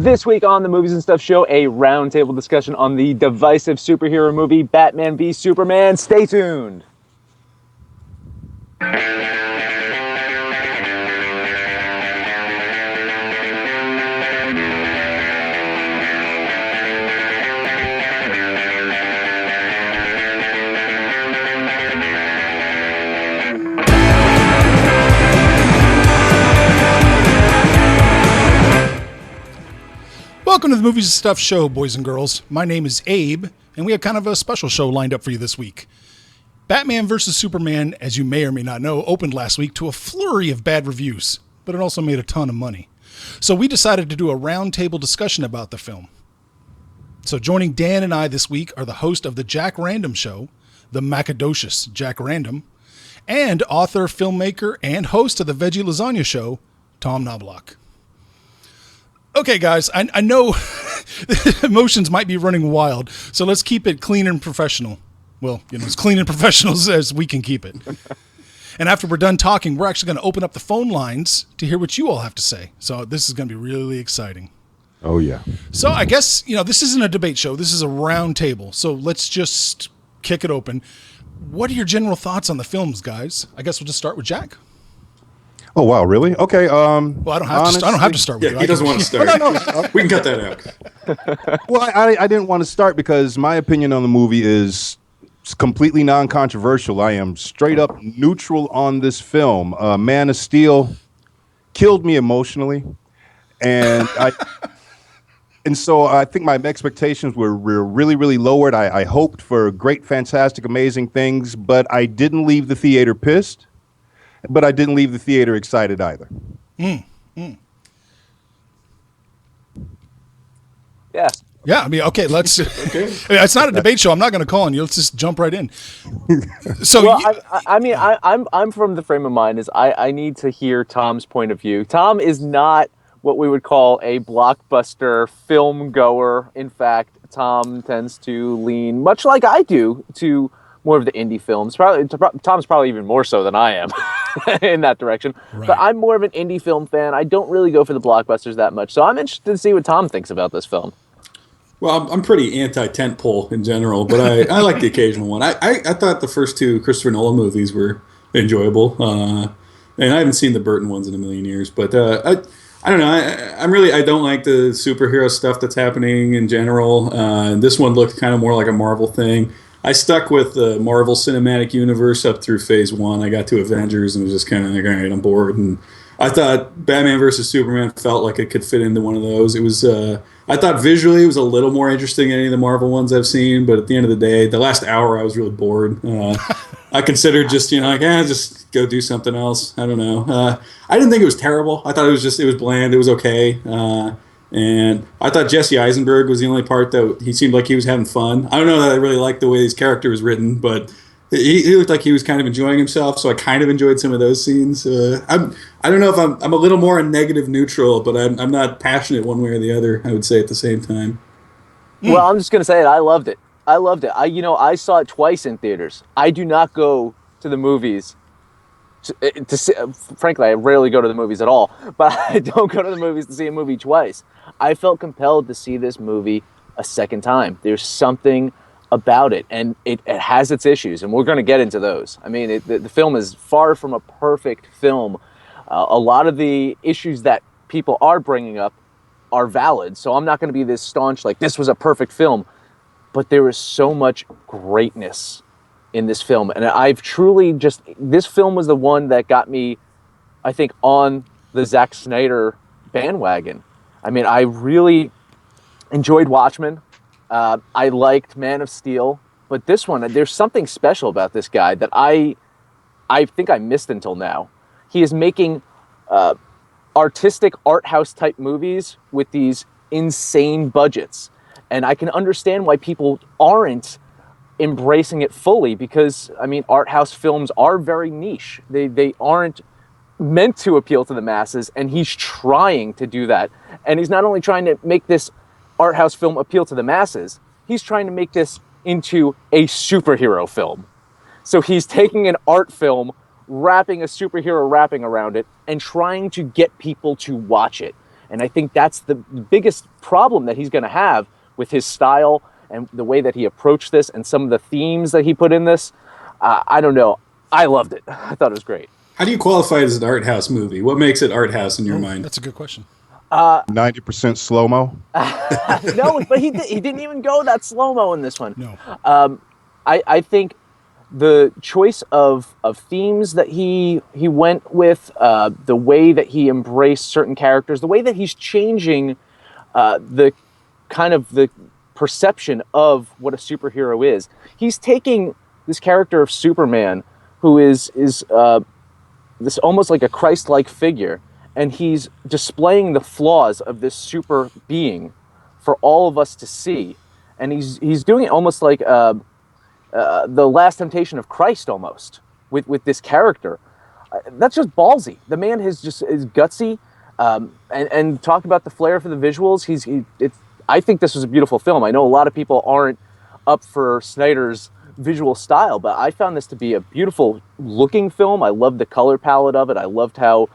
This week on the Movies and Stuff show, a roundtable discussion on the divisive superhero movie Batman v Superman. Stay tuned. Welcome to the Movies and Stuff show, boys and girls. My name is Abe, and we have kind of a special show lined up for you this week. Batman vs. Superman, as you may or may not know, opened last week to a flurry of bad reviews, but it also made a ton of money. So we decided to do a roundtable discussion about the film. So joining Dan and I this week are the host of the Jack Random Show, the Macadocious Jack Random, and author, filmmaker, and host of the Veggie Lasagna Show, Tom Knobloch. Okay, guys, I know emotions might be running wild, so let's keep it clean and professional. Well, as clean and professional as we can keep it. And after we're done talking, we're actually going to open up the phone lines to hear what you all have to say. So this is going to be really exciting. Oh, yeah. So I guess, this isn't a debate show. This is a round table. So let's just kick it open. What are your general thoughts on the films, guys? I guess we'll just start with Jack. Oh, wow, really? Okay. Well, I don't have to start with you. He doesn't want to start. No. We can cut that out. Well, I didn't want to start because my opinion on the movie is completely non-controversial. I am straight up neutral on this film. Man of Steel killed me emotionally, and so I think my expectations were really, really lowered. I hoped for great, fantastic, amazing things, but I didn't leave the theater pissed. But I didn't leave the theater excited either. Yeah. Yeah, I mean, okay, let's... Okay. It's not a debate show. I'm not going to call on you. Let's just jump right in. So, well, I'm from the frame of mind is I need to hear Tom's point of view. Tom is not what we would call a blockbuster film goer. In fact, Tom tends to lean, much like I do, to more of the indie films. Tom's probably even more so than I am in that direction. Right. But I'm more of an indie film fan. I don't really go for the blockbusters that much. So I'm interested to see what Tom thinks about this film. Well, I'm pretty anti-tentpole in general, but I like the occasional one. I thought the first two Christopher Nolan movies were enjoyable. And I haven't seen the Burton ones in a million years. But I don't know. I don't like the superhero stuff that's happening in general. This one looked kind of more like a Marvel thing. I stuck with the Marvel Cinematic Universe up through Phase 1. I got to Avengers and was just kind of like, all right, I'm bored. And I thought Batman vs. Superman felt like it could fit into one of those. It was, I thought visually it was a little more interesting than any of the Marvel ones I've seen. But at the end of the day, the last hour I was really bored. I considered just, just go do something else. I don't know. I didn't think it was terrible. I thought it was bland. It was okay. And I thought Jesse Eisenberg was the only part that he seemed like he was having fun. I don't know that I really liked the way his character was written, but he looked like he was kind of enjoying himself, so I kind of enjoyed some of those scenes. I don't know if I'm a little more neutral, but I'm not passionate one way or the other, I would say, at the same time. Well, I'm just going to say it. I loved it. I saw it twice in theaters. I do not go to the movies to see, frankly, I rarely go to the movies at all, but I don't go to the movies to see a movie twice. I felt compelled to see this movie a second time. There's something about it, and it has its issues, and we're going to get into those. I mean, the film is far from a perfect film. A lot of the issues that people are bringing up are valid, so I'm not going to be this staunch, like, this was a perfect film, but there is so much greatness in this film, and I've truly this film was the one that got me, I think, on the Zack Snyder bandwagon. I mean, I really enjoyed Watchmen. I liked Man of Steel, but this one, there's something special about this guy that I think I missed until now. He is making artistic art house type movies with these insane budgets, and I can understand why people aren't embracing it fully, because I mean, art house films are very niche. They aren't meant to appeal to the masses, and he's trying to do that. And he's not only trying to make this art house film appeal to the masses, he's trying to make this into a superhero film. So he's taking an art film, wrapping a superhero wrapping around it, and trying to get people to watch it. And I think that's the biggest problem that he's going to have with his style and the way that he approached this and some of the themes that he put in this. I don't know. I loved it. I thought it was great. How do you qualify it as an art house movie? What makes it art house in your mind? That's a good question. 90% slow mo. No, but he didn't even go that slow-mo in this one. No. I think the choice of themes that he went with, the way that he embraced certain characters, the way that he's changing the kind of the perception of what a superhero is. He's taking this character of Superman, who is this almost like a Christ-like figure, and he's displaying the flaws of this super being for all of us to see. And he's doing it almost like the Last Temptation of Christ, almost with this character. That's just ballsy. The man is gutsy, and talk about the flair for the visuals. I think this was a beautiful film. I know a lot of people aren't up for Snyder's visual style, but I found this to be a beautiful looking film. I loved the color palette of it. I loved how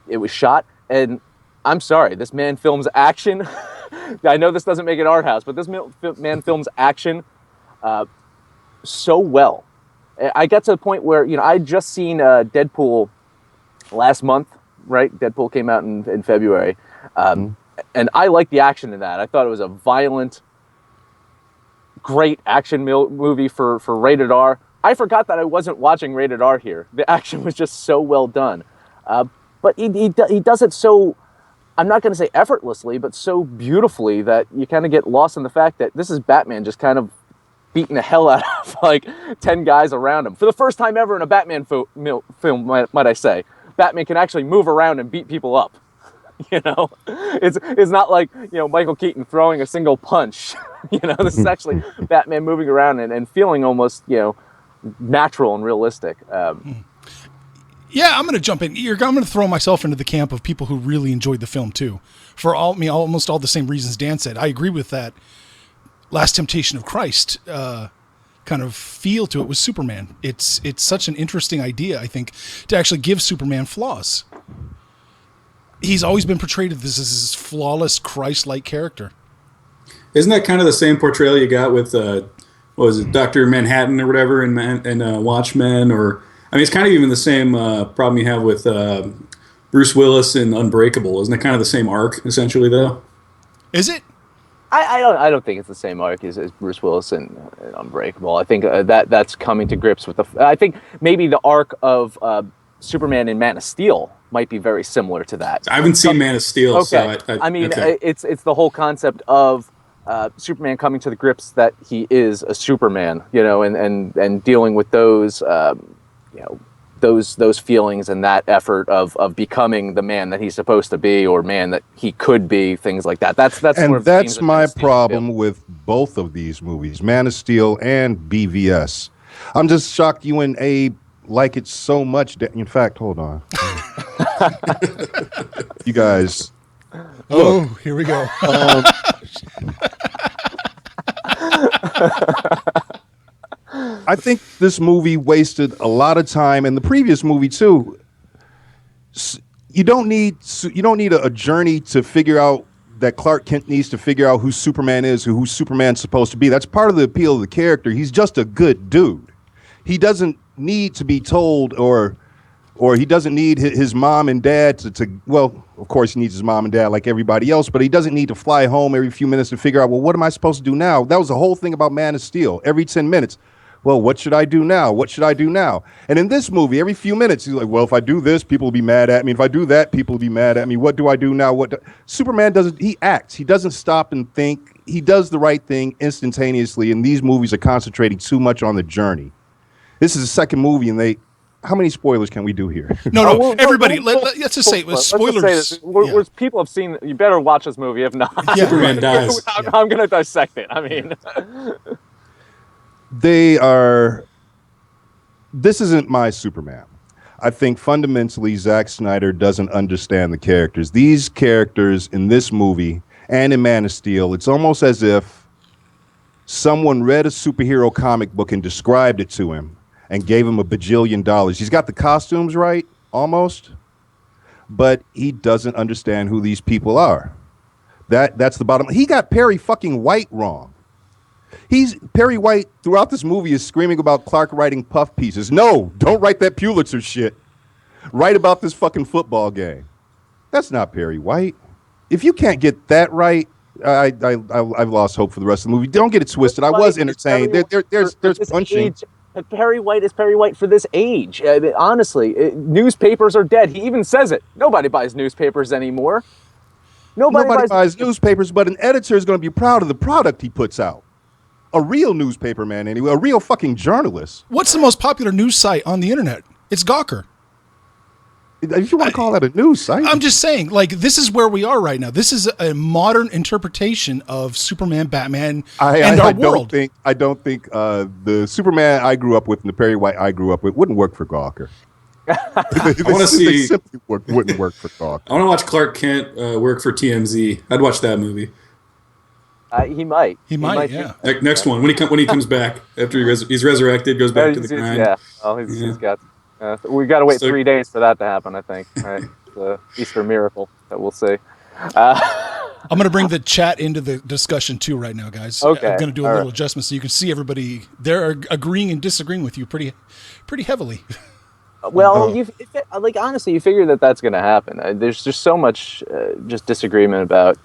it was shot. And I'm sorry, this man films action. I know this doesn't make it art house, but this man films action so well. I got to the point where, I'd just seen Deadpool last month, right? Deadpool came out in February. And I liked the action in that. I thought it was a violent, great action movie for rated R. I forgot that I wasn't watching rated R here. The action was just so well done. But he does it so, I'm not going to say effortlessly, but so beautifully that you kind of get lost in the fact that this is Batman just kind of beating the hell out of like 10 guys around him. For the first time ever in a Batman film, might I say, Batman can actually move around and beat people up. It's not like, Michael Keaton throwing a single punch. This is actually Batman moving around and feeling almost, natural and realistic. Yeah, I'm going to jump in. I'm going to throw myself into the camp of people who really enjoyed the film too. For almost all the same reasons Dan said. I agree with that. Last Temptation of Christ kind of feel to it with Superman. It's such an interesting idea, I think, to actually give Superman flaws. He's always been portrayed as this flawless Christ-like character. Isn't that kind of the same portrayal you got with what was it, Dr. Manhattan or whatever in Watchmen? Or it's kind of even the same problem you have with Bruce Willis in Unbreakable. Isn't it kind of the same arc essentially, though? Is it? I don't think it's the same arc as Bruce Willis in Unbreakable. I think that's coming to grips with I think maybe the arc of Superman in Man of Steel might be very similar to that. I haven't seen Man of Steel. Okay. So it's the whole concept of Superman coming to the grips that he is a Superman, and dealing with those, those feelings and that effort of becoming the man that he's supposed to be or man that he could be, things like that. That's my problem with both of these movies, Man of Steel and BVS. I'm just shocked you and Abe like it so much. In fact, hold on. You guys. Look, here we go. I think this movie wasted a lot of time, and the previous movie too. You don't need a journey to figure out that Clark Kent needs to figure out who Superman is, who Superman's supposed to be. That's part of the appeal of the character. He's just a good dude. He doesn't need to be told or he doesn't need his mom and dad to well, of course he needs his mom and dad like everybody else, but he doesn't need to fly home every few minutes to figure out, well, what am I supposed to do now? That was the whole thing about Man of Steel. Every 10 minutes, well, what should I do now? What should I do now? And in this movie, every few minutes, he's like, well, if I do this, people will be mad at me. If I do that, people will be mad at me. What do I do now? Superman doesn't, he acts. He doesn't stop and think. He does the right thing instantaneously, and these movies are concentrating too much on the journey. This is the second movie, and how many spoilers can we do here? No, everybody, let's just say it was spoilers. People have seen, you better watch this movie, if not. Superman dies. I'm going to dissect it. This isn't my Superman. I think fundamentally Zack Snyder doesn't understand the characters. These characters in this movie and in Man of Steel, it's almost as if someone read a superhero comic book and described it to him and gave him $1 bajillion. He's got the costumes right, almost, but he doesn't understand who these people are. That's the bottom. He got Perry fucking White wrong. Perry White throughout this movie is screaming about Clark writing puff pieces. No, don't write that Pulitzer shit. Write about this fucking football game. That's not Perry White. If you can't get that right, I've lost hope for the rest of the movie. Don't get it twisted. I was entertained. There's punching. Age, Perry White is Perry White for this age. I mean, honestly, newspapers are dead. He even says it. Nobody buys newspapers anymore. Nobody buys newspapers, but an editor is going to be proud of the product he puts out. A real newspaper man, anyway. A real fucking journalist. What's the most popular news site on the internet? It's Gawker. If you want to call that a news site. I'm just saying, like, this is where we are right now. This is a modern interpretation of Superman, Batman, and our world. I don't think the Superman I grew up with and the Perry White I grew up with wouldn't work for Gawker. I want to see. They simply wouldn't work for Gawker. I want to watch Clark Kent work for TMZ. I'd watch that movie. He might. He might. Yeah. Next one when he comes back after he's resurrected, goes back to the grind. Yeah. Well, he's got. We got to wait 3 days for that to happen. I think. Right. The Easter miracle that we'll see. I'm going to bring the chat into the discussion too right now, guys. Okay. I'm going to do a little adjustment so you can see everybody. They're agreeing and disagreeing with you pretty heavily. Well, honestly, you figure that that's going to happen. There's just so much just disagreement about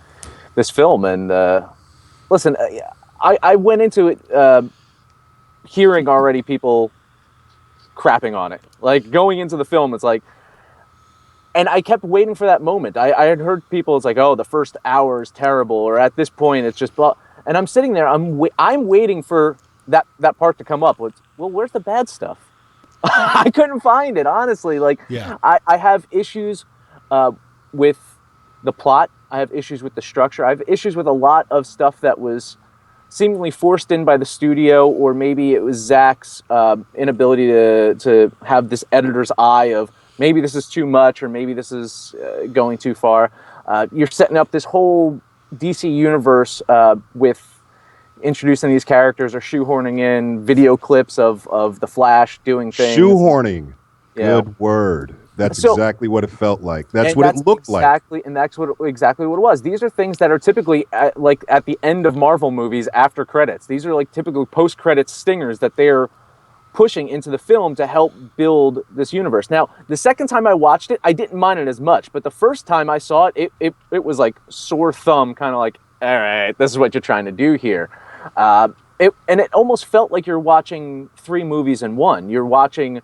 this film. And listen, I went into it hearing already people crapping on it. Like, going into the film, it's like, and I kept waiting for that moment. I had heard people, it's like, oh, the first hour is terrible, or at this point, it's just blah. And I'm sitting there, I'm waiting for that part to come up. Well, where's the bad stuff? I couldn't find it, honestly. Like, yeah. I have issues with the plot. I have issues with the structure. I have issues with a lot of stuff that was seemingly forced in by the studio, or maybe it was Zach's inability to have this editor's eye of maybe this is too much, or maybe this is going too far. You're setting up this whole DC universe with introducing these characters or shoehorning in video clips of the Flash doing things. Shoehorning. Good word. That's exactly what it felt like. That's what it looked like. And that's exactly what it was. These are things that are typically at the end of Marvel movies after credits. These are like typical post-credits stingers that they're pushing into the film to help build this universe. Now, the second time I watched it, I didn't mind it as much. But the first time I saw it, it was like sore thumb, kind of like, all right, this is what you're trying to do here. It almost felt like you're watching 3 movies in one. You're watching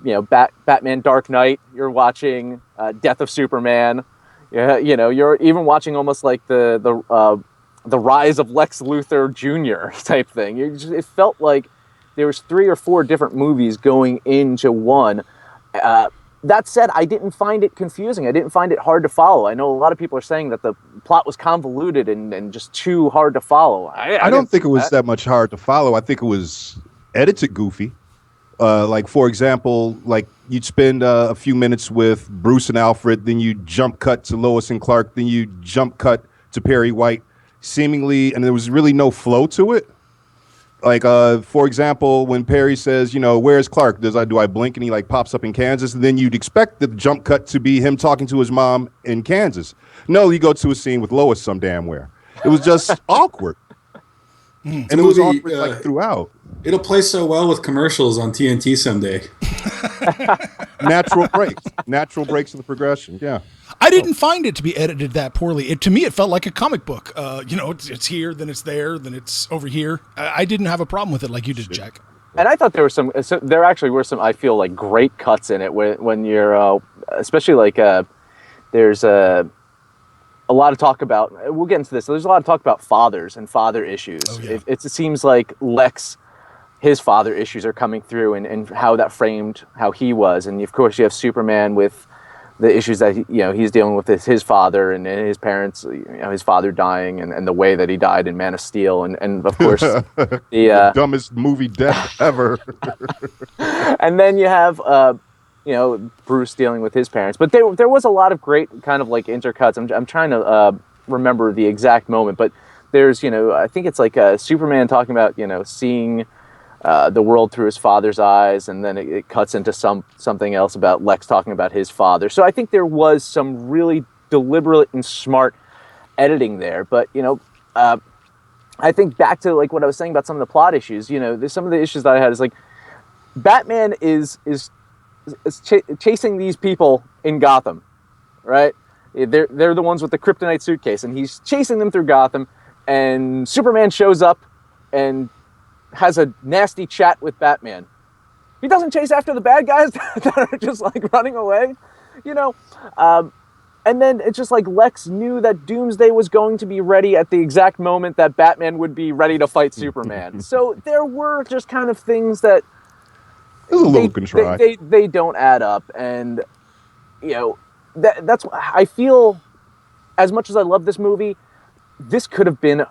Batman Dark Knight, you're watching Death of Superman, you're even watching almost like the rise of Lex Luthor Jr. type thing. It felt like there was 3 or 4 different movies going into one. That said, I didn't find it confusing. I didn't find it hard to follow. I know a lot of people are saying that the plot was convoluted and just too hard to follow. I don't think it was that much hard to follow. I think it was edited goofy. Like, for example, like you'd spend a few minutes with Bruce and Alfred, then you jump cut to Lois and Clark, then you jump cut to Perry White, seemingly, and there was really no flow to it. Like, for example, when Perry says, where's Clark? Do I blink and he like pops up in Kansas? And then you'd expect the jump cut to be him talking to his mom in Kansas. No, you go to a scene with Lois some damn where. It was just awkward. And it was awkward like throughout. It'll play so well with commercials on TNT someday. Natural breaks in the progression. Yeah. I didn't find it to be edited that poorly. To me, it felt like a comic book. It's here, then it's there, then it's over here. I didn't have a problem with it like you did, Jack. And I thought there actually were some, I feel like, great cuts in it when you're, especially like, there's a lot of talk about, we'll get into this, there's a lot of talk about fathers and father issues. Oh, yeah. It seems like Lex, his father issues are coming through and how that framed how he was. And of course you have Superman with the issues that he's dealing with his father and his parents, his father dying and the way that he died in Man of Steel. And of course, the dumbest movie death ever. And then you have, Bruce dealing with his parents. But there was a lot of great kind of like intercuts. I'm trying to remember the exact moment, but there's, I think it's like Superman talking about, seeing the world through his father's eyes, and then it cuts into something else about Lex talking about his father. So I think there was some really deliberate and smart editing there. But I think back to like what I was saying about some of the plot issues. There's some of the issues that I had is like Batman is chasing these people in Gotham, right? They're the ones with the kryptonite suitcase, and he's chasing them through Gotham. And Superman shows up and has a nasty chat with Batman. He doesn't chase after the bad guys that are just like running away, and then it's just like Lex knew that Doomsday was going to be ready at the exact moment that Batman would be ready to fight Superman. So there were just kind of things that it was a little contrived. They don't add up, and that's I feel. As much as I love this movie, this could have been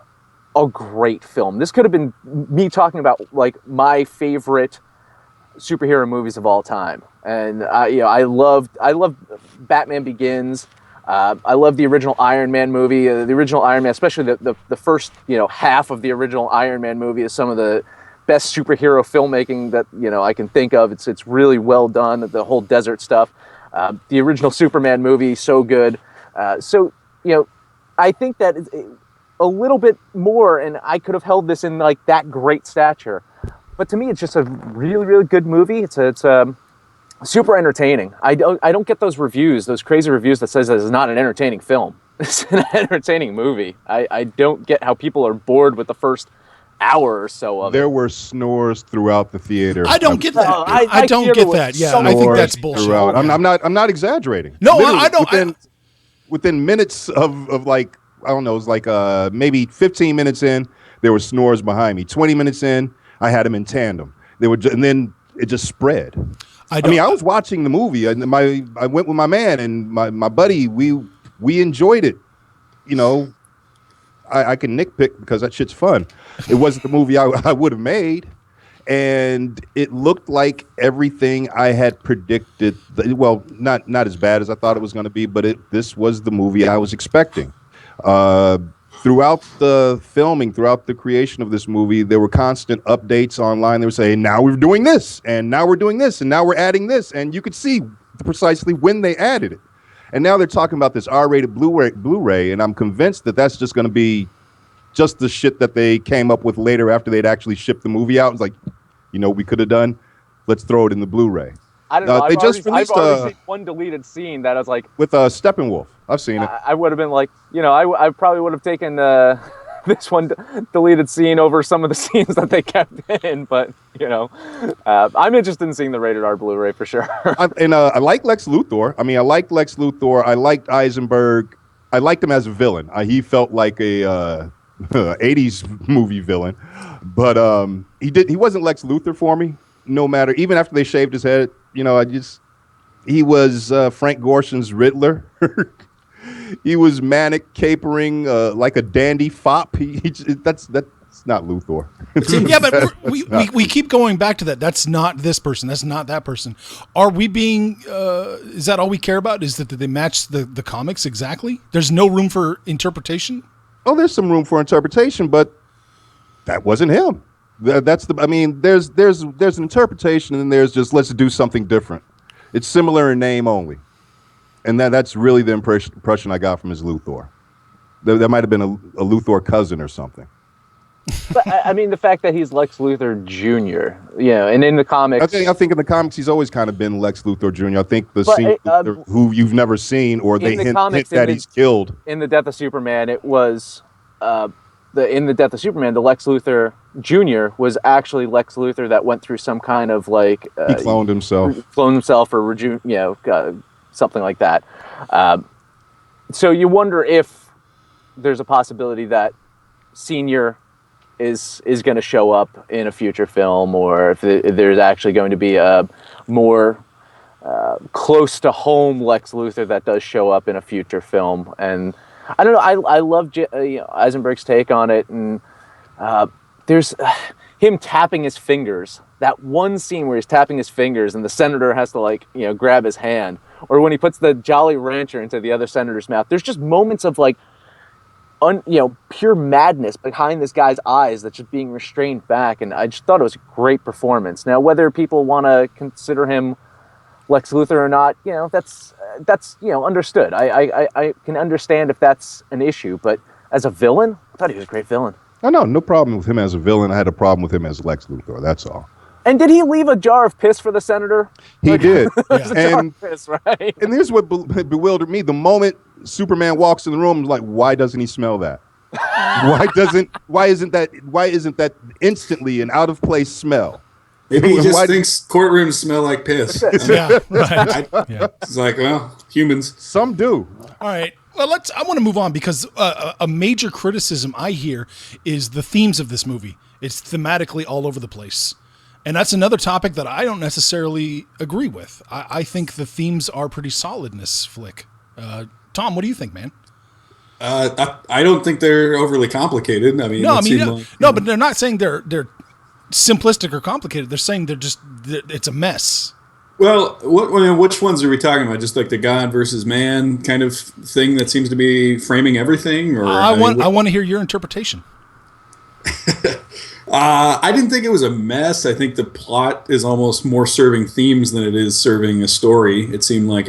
a great film. This could have been me talking about like my favorite superhero movies of all time. And I loved Batman Begins. I love the original Iron Man movie. The original Iron Man, especially the first half of the original Iron Man movie, is some of the best superhero filmmaking that I can think of. It's really well done. The whole desert stuff. The original Superman movie, so good. I think that a little bit more, and I could have held this in like that great stature. But to me, it's just a really, really good movie. It's super entertaining. I don't get those reviews, those crazy reviews that says that it's not an entertaining film. It's an entertaining movie. I don't get how people are bored with the first hour or so of it. There were snores throughout the theater. I don't get that. I don't get that. Yeah, I think that's bullshit. Throughout. I'm not exaggerating. No, I don't. Within minutes of like, I don't know, it was like maybe 15 minutes in, there were snores behind me. 20 minutes in, I had them in tandem. And then it just spread. I was watching the movie, and I went with my man and my buddy. We enjoyed it. I can nitpick because that shit's fun. It wasn't the movie I would have made, and it looked like everything I had predicted. Well, not as bad as I thought it was going to be, but this was the movie I was expecting. Throughout the filming, throughout the creation of this movie, there were constant updates online. They were saying, now we're doing this, and now we're doing this, and now we're adding this. And you could see precisely when they added it. And now they're talking about this R-rated Blu-ray, and I'm convinced that that's just going to be just the shit that they came up with later after they'd actually shipped the movie out. It's like, we could have done? Let's throw it in the Blu-ray. I don't know. I've already seen one deleted scene that I was like... With Steppenwolf. I've seen it. I would have been like, I probably would have taken this one deleted scene over some of the scenes that they kept in. But, I'm interested in seeing the rated R Blu-ray for sure. I like Lex Luthor. I liked Lex Luthor. I liked Eisenberg. I liked him as a villain. He felt like a 80s movie villain. But he wasn't Lex Luthor for me. No matter, even after they shaved his head, he was Frank Gorshin's Riddler. He was manic, capering like a dandy fop. That's not Luthor. Yeah, but we keep going back to that. That's not this person. That's not that person. Are we being? Is that all we care about? Is that they match the comics exactly? There's no room for interpretation. Oh, there's some room for interpretation, but that wasn't him. There's an interpretation, and then there's just let's do something different. It's similar in name only, and that's really the impression I got from his Luthor. There might have been a Luthor cousin or something. But the fact that he's Lex Luthor Jr., and in the comics, I think in the comics he's always kind of been Lex Luthor Jr. I think the scene who you've never seen, or they hint that he's killed in the Death of Superman. It was. In the Death of Superman, the Lex Luthor Jr. was actually Lex Luthor that went through some kind of like he cloned himself, or something like that. So you wonder if there's a possibility that Senior is going to show up in a future film, or if there's actually going to be a more close to home Lex Luthor that does show up in a future film. And I don't know. I love Eisenberg's take on it, and there's him tapping his fingers. That one scene where he's tapping his fingers, and the senator has to grab his hand, or when he puts the Jolly Rancher into the other senator's mouth. There's just moments of pure madness behind this guy's eyes that's just being restrained back, and I just thought it was a great performance. Now, whether people want to consider him Lex Luthor or not, that's understood. I can understand if that's an issue, but as a villain, I thought he was a great villain. I know, no problem with him as a villain. I had a problem with him as Lex Luthor. That's all. And did he leave a jar of piss for the senator? He did. Yeah. And piss, right? And here's what bewildered me: the moment Superman walks in the room, I'm like, why doesn't he smell that? Why isn't that instantly an out of place smell? Maybe he just thinks courtrooms smell like piss. Yeah, right. It's like, well, humans. Some do. All right. Well, I want to move on because a major criticism I hear is the themes of this movie. It's thematically all over the place. And that's another topic that I don't necessarily agree with. I think the themes are pretty solid in this flick. Tom, what do you think, man? I don't think they're overly complicated. But they're not saying they're simplistic or complicated. They're saying it's a mess. Well, which ones are we talking about? Just like the God versus man kind of thing that seems to be framing everything? Or I want to hear your interpretation. I didn't think it was a mess. I think the plot is almost more serving themes than it is serving a story. It seemed like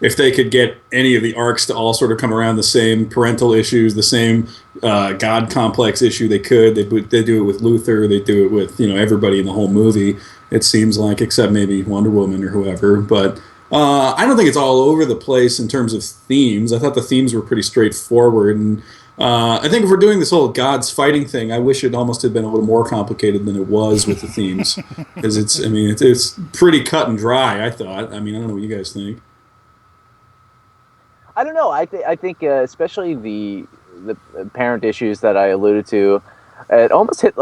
if they could get any of the arcs to all sort of come around the same parental issues, the same God complex issue, they could. They do it with Luthor. They do it with everybody in the whole movie. It seems like, except maybe Wonder Woman or whoever. But I don't think it's all over the place in terms of themes. I thought the themes were pretty straightforward. And I think if we're doing this whole gods fighting thing, I wish it almost had been a little more complicated than it was with the themes. Because it's pretty cut and dry, I thought. I don't know what you guys think. I don't know. I think especially the parent issues that I alluded to, it almost hit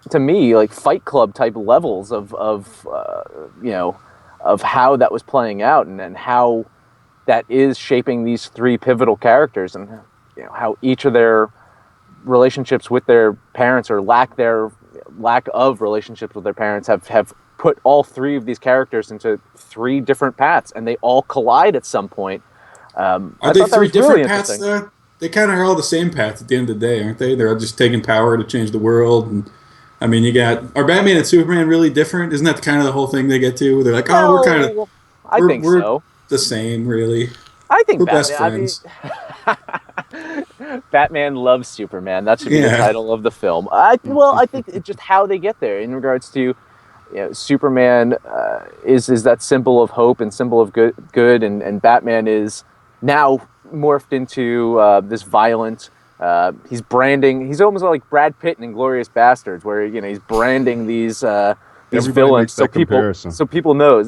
to me Fight Club type levels of how that was playing out and how that is shaping these three pivotal characters and how each of their relationships with their parents or lack of relationships with their parents have put all three of these characters into three different paths, and they all collide at some point. Are they three different paths though? They kind of are all the same path at the end of the day, aren't they? They're all just taking power to change the world. And are Batman and Superman really different? Isn't that kind of the whole thing they get to? They're like, we're the same, really. I think we're best friends. Batman loves Superman. That should be the title of the film. I think it's just how they get there in regards to Superman is that symbol of hope and symbol of good, and Batman is now morphed into this violent. He's almost like Brad Pitt in Inglourious Bastards, where he's branding these villains so people know.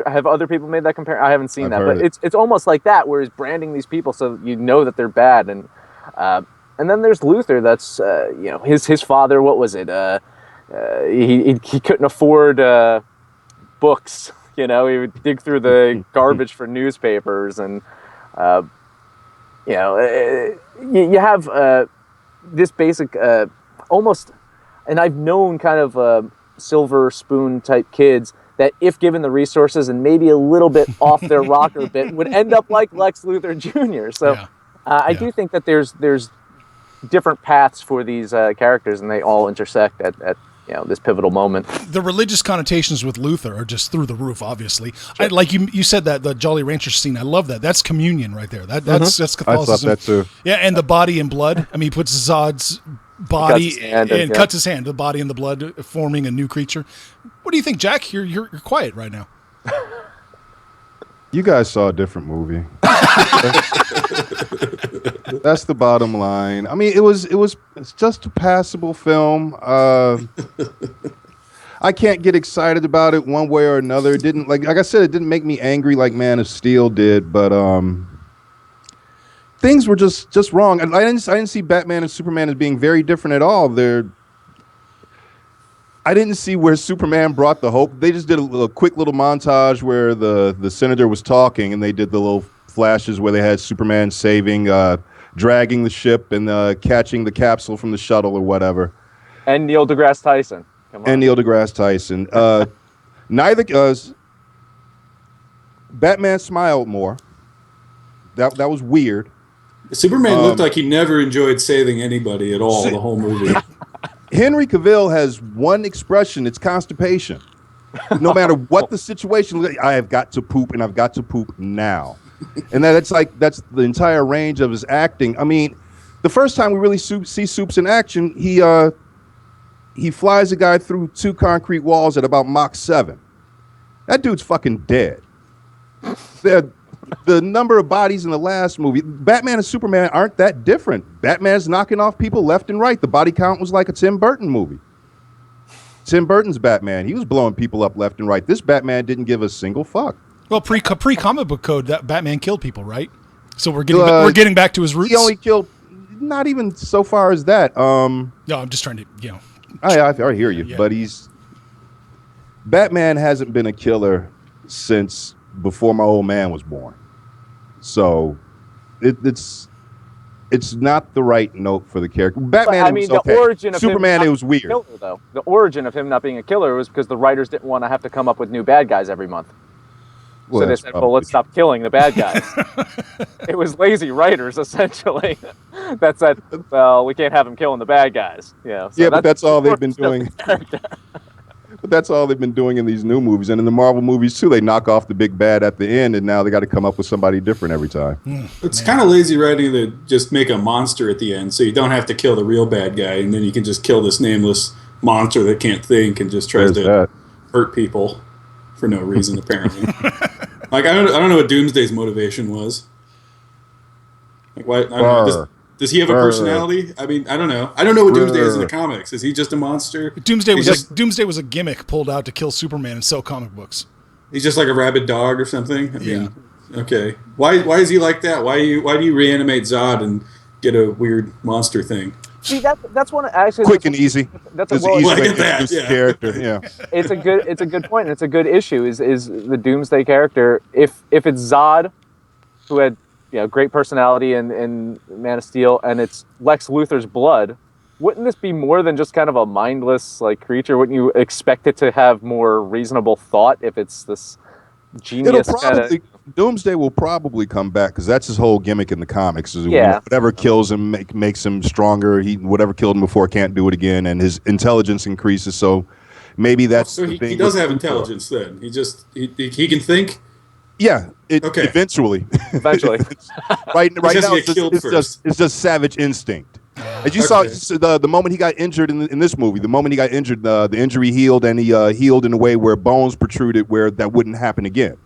Have other people made that comparison? I haven't seen that, but it's almost like that, where he's branding these people so that they're bad. And then there's Luthor. That's his father. What was it? He couldn't afford books. He would dig through the garbage for newspapers, and you have this basic almost. And I've known kind of silver spoon type kids that, if given the resources and maybe a little bit off their rocker a bit, would end up like Lex Luthor Jr. So I do think that there's different paths for these characters, and they all intersect at this pivotal moment. The religious connotations with Luthor are just through the roof, obviously. Sure. Like you said, that the Jolly Rancher scene, I love that. That's communion right there. That's Catholicism. I thought that too. Yeah, and the body and blood. He puts Zod's body and cuts his hand. The body and the blood forming a new creature. What do you think, Jack? You're quiet right now. You guys saw a different movie. That's the bottom line. It's just a passable film. I can't get excited about it one way or another. It didn't, like I said, it didn't make me angry like Man of Steel did, but things were just wrong. And I didn't see Batman and Superman as being very different at all. I didn't see where Superman brought the hope. They just did a quick little montage where the senator was talking, and they did the little flashes where they had Superman saving, dragging the ship and catching the capsule from the shuttle or whatever. And Neil deGrasse Tyson. Come on. Neither Batman smiled more. That was weird. Superman looked like he never enjoyed saving anybody at all the whole movie. Henry Cavill has one expression. It's constipation. No matter what the situation, I have got to poop, and I've got to poop now. And that's the entire range of his acting. I mean, the first time we really see Supes in action, he flies a guy through 2 concrete walls at about Mach 7. That dude's fucking dead. The number of bodies in the last movie, Batman and Superman aren't that different. Batman's knocking off people left and right. The body count was like a Tim Burton movie. Tim Burton's Batman, he was blowing people up left and right. This Batman didn't give a single fuck. Well, pre comic book code, that Batman killed people, right? So we're getting back to his roots. He only killed, not even so far as that. No, I'm just trying to, I hear you, Yeah. but Batman hasn't been a killer since before my old man was born. So it's not the right note for the character. Batman, the origin of Superman, him it was weird. Killer, though. The origin of him not being a killer was because the writers didn't want to have to come up with new bad guys every month. Well, so they said, well, let's stop killing the bad guys. It was lazy writers, essentially, that said, well, we can't have him killing the bad guys. So but that's all they've been doing. But that's all they've been doing in these new movies. And in the Marvel movies, too, they knock off the big bad at the end, and now they got to come up with somebody different every time. It's kind of lazy writing to just make a monster at the end, so you don't have to kill the real bad guy, and then you can just kill this nameless monster that can't think and just tries to hurt people for no reason, apparently. Like, I don't know what Doomsday's motivation was. Like, why? I don't know. Does he have a personality? I mean, I don't know. I don't know what Doomsday is in the comics. Is he just a monster? Doomsday was a gimmick pulled out to kill Superman and sell comic books. He's just like a rabid dog or something. I mean, okay. Why is he like that? Why do you reanimate Zod and get a weird monster thing? See, that's one actually quick and easy. That's a easy way to introduce the character. Yeah, it's a good point. And it's a good issue. Is the Doomsday character? If it's Zod, who had great personality in Man of Steel, and it's Lex Luthor's blood, wouldn't this be more than just kind of a mindless creature? Wouldn't you expect it to have more reasonable thought if it's this genius? Doomsday will probably come back because that's his whole gimmick in the comics. Is whatever kills him makes him stronger. Whatever killed him before can't do it again, and his intelligence increases. So maybe that's so he does have intelligence. Then he can think. Yeah. Eventually. right now, it's just savage instinct. As you saw, the moment he got injured in this movie, the injury healed, and he healed in a way where bones protruded where that wouldn't happen again.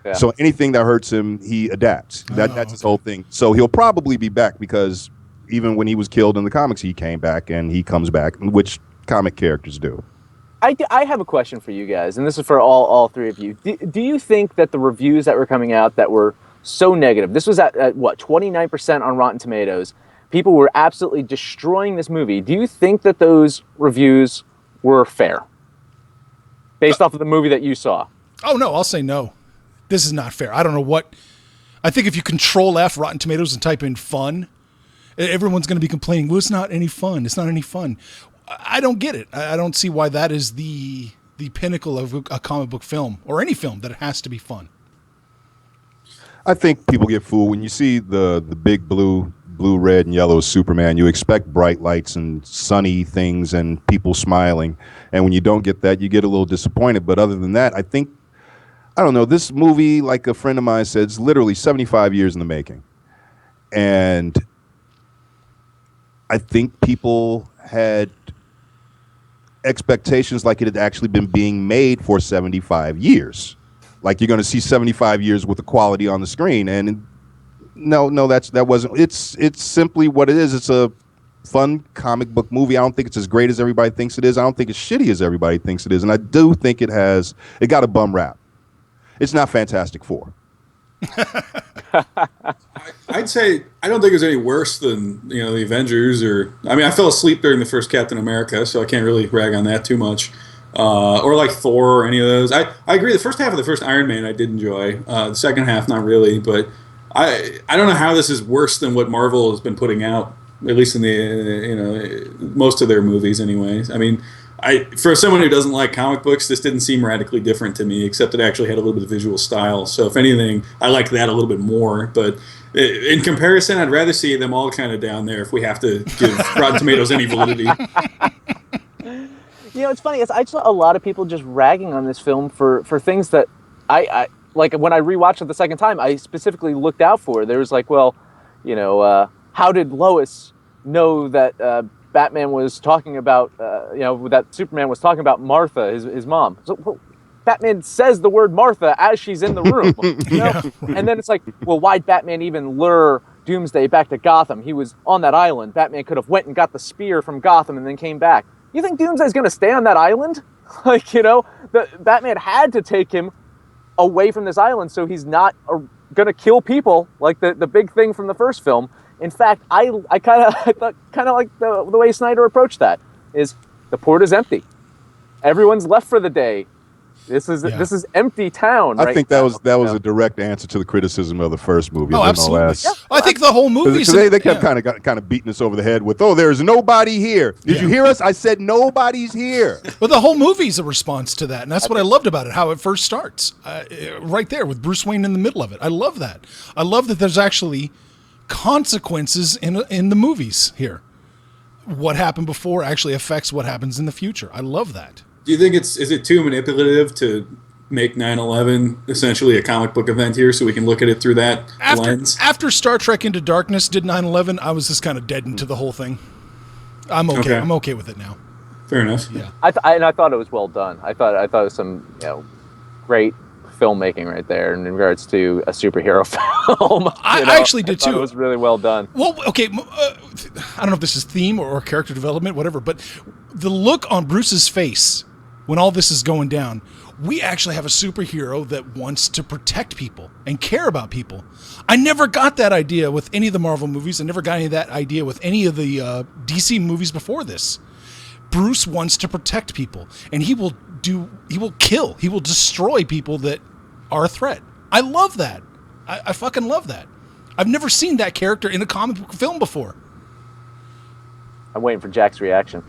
Yeah. So anything that hurts him, he adapts. That's his whole thing. So he'll probably be back because even when he was killed in the comics, he came back, and he comes back, which comic characters do. I have a question for you guys, and this is for all three of you. Do you think that the reviews that were coming out that were so negative, this was at what, 29% on Rotten Tomatoes, people were absolutely destroying this movie. Do you think that those reviews were fair? Based off of the movie that you saw? Oh, no, I'll say no. This is not fair. I don't know what... I think if you Control F Rotten Tomatoes and type in fun, everyone's going to be complaining, well, it's not any fun. It's not any fun. I don't get it. I don't see why that is the pinnacle of a comic book film or any film, that it has to be fun. I think people get fooled when you see the big blue, red, and yellow Superman. You expect bright lights and sunny things and people smiling, and when you don't get that, you get a little disappointed. But other than that, I don't know. This movie, like a friend of mine said, is literally 75 years in the making, and I think people had expectations like it had actually been being made for 75 years. Like you're going to see 75 years with the quality on the screen. And no, that wasn't. It's simply what it is. It's a fun comic book movie. I don't think it's as great as everybody thinks it is. I don't think it's shitty as everybody thinks it is. And I do think it got a bum rap. It's not Fantastic Four. I'd say I don't think it was any worse than the Avengers, I fell asleep during the first Captain America, so I can't really rag on that too much, or like Thor or any of those. I agree. The first half of the first Iron Man I did enjoy. The second half not really, but I don't know how this is worse than what Marvel has been putting out, at least in the most of their movies anyways. I mean, for someone who doesn't like comic books, this didn't seem radically different to me, except it actually had a little bit of visual style. So if anything, I liked that a little bit more. But in comparison, I'd rather see them all kind of down there if we have to give Rotten Tomatoes any validity. It's funny. I saw a lot of people just ragging on this film for things that I like. When I rewatched it the second time, I specifically looked out for. There was like, well, how did Lois know that Batman was talking about, that Superman was talking about Martha, his mom? So, well, Batman says the word Martha as she's in the room. Yeah. And then it's like, well, why'd Batman even lure Doomsday back to Gotham? He was on that island. Batman could have went and got the spear from Gotham and then came back. You think Doomsday's going to stay on that island? Batman had to take him away from this island so he's not going to kill people like the big thing from the first film. In fact, I thought like the way Snyder approached that is the port is empty. Everyone's left for the day. This is empty town. I think that was a direct answer to the criticism of the first movie. Oh, absolutely. Yeah. I think the whole movie. They kept kind of beating us over the head with, there's nobody here. Did you hear us? I said nobody's here. Well, the whole movie's a response to that, and that's what I loved about it. How it first starts, right there with Bruce Wayne in the middle of it. I love that. I love that there's actually consequences in the movies here. What happened before actually affects what happens in the future. I love that. Do you think is it too manipulative to make 9/11 essentially a comic book event here, so we can look at it through that lens? After Star Trek Into Darkness did 9/11, I was just kind of deadened to the whole thing. I'm okay. Okay. I'm okay with it now. Fair enough. Yeah. I thought it was well done. I thought it was some great filmmaking right there in regards to a superhero film. I actually did too. It was really well done. Well, okay, I don't know if this is theme or character development, whatever, but the look on Bruce's face when all this is going down, we actually have a superhero that wants to protect people and care about people. I never got that idea with any of the Marvel movies. I never got any of that idea with any of the DC movies before this. Bruce wants to protect people, and he will destroy people that are a threat. I love that. I fucking love that. I've never seen that character in a comic book film before. I'm waiting for Jack's reaction.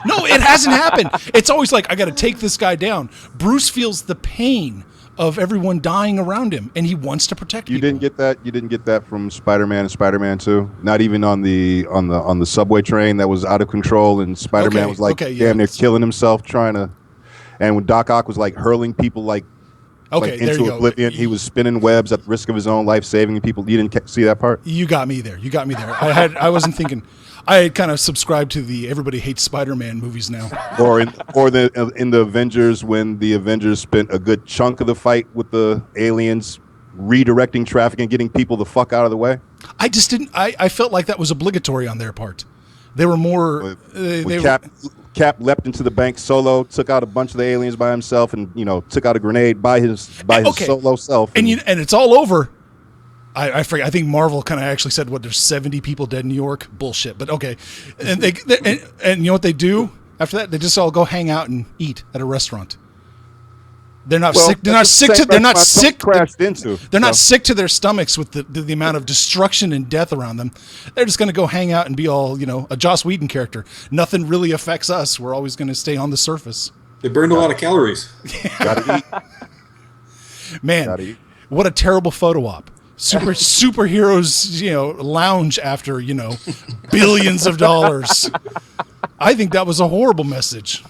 No, it hasn't happened. It's always like, I got to take this guy down. Bruce feels the pain of everyone dying around him, and he wants to protect people. You didn't get that from Spider-Man and Spider-Man 2? Not even on the subway train that was out of control, and Spider-Man was damn near killing himself trying to. And when Doc Ock was like hurling people into oblivion, he was spinning webs at the risk of his own life, saving people. You didn't see that part? You got me there. I wasn't thinking. I had kind of subscribed to the everybody hates Spider-Man movies now. Or in the Avengers, when the Avengers spent a good chunk of the fight with the aliens redirecting traffic and getting people the fuck out of the way. I just didn't. I felt like that was obligatory on their part. They were more. Cap leapt into the bank solo, took out a bunch of the aliens by himself, and took out a grenade by his solo self. And it's all over. I forget. I think Marvel kind of actually said, there's 70 people dead in New York. Bullshit, but okay. And and you know what they do after that? They just all go hang out and eat at a restaurant. They're not sick. They're not sick. They're not sick. They're not sick to their stomachs with the amount of destruction and death around them. They're just going to go hang out and be all a Joss Whedon character. Nothing really affects us. We're always going to stay on the surface. They burned a lot of calories. Gotta eat. Man, what a terrible photo op. Superheroes, lounge after, billions of dollars. I think that was a horrible message.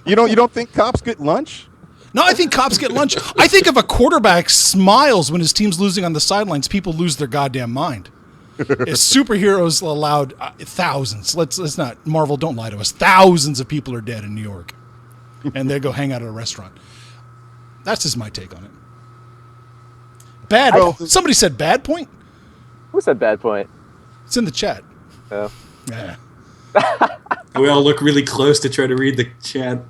You don't think cops get lunch? No, I think cops get lunch. I think if a quarterback smiles when his team's losing on the sidelines, people lose their goddamn mind. If superheroes allowed thousands, let's not, Marvel, don't lie to us. Thousands of people are dead in New York, and they go hang out at a restaurant. That's just my take on it. Somebody said bad point? Who said bad point? It's in the chat. Oh. Yeah. We all look really close to try to read the chat.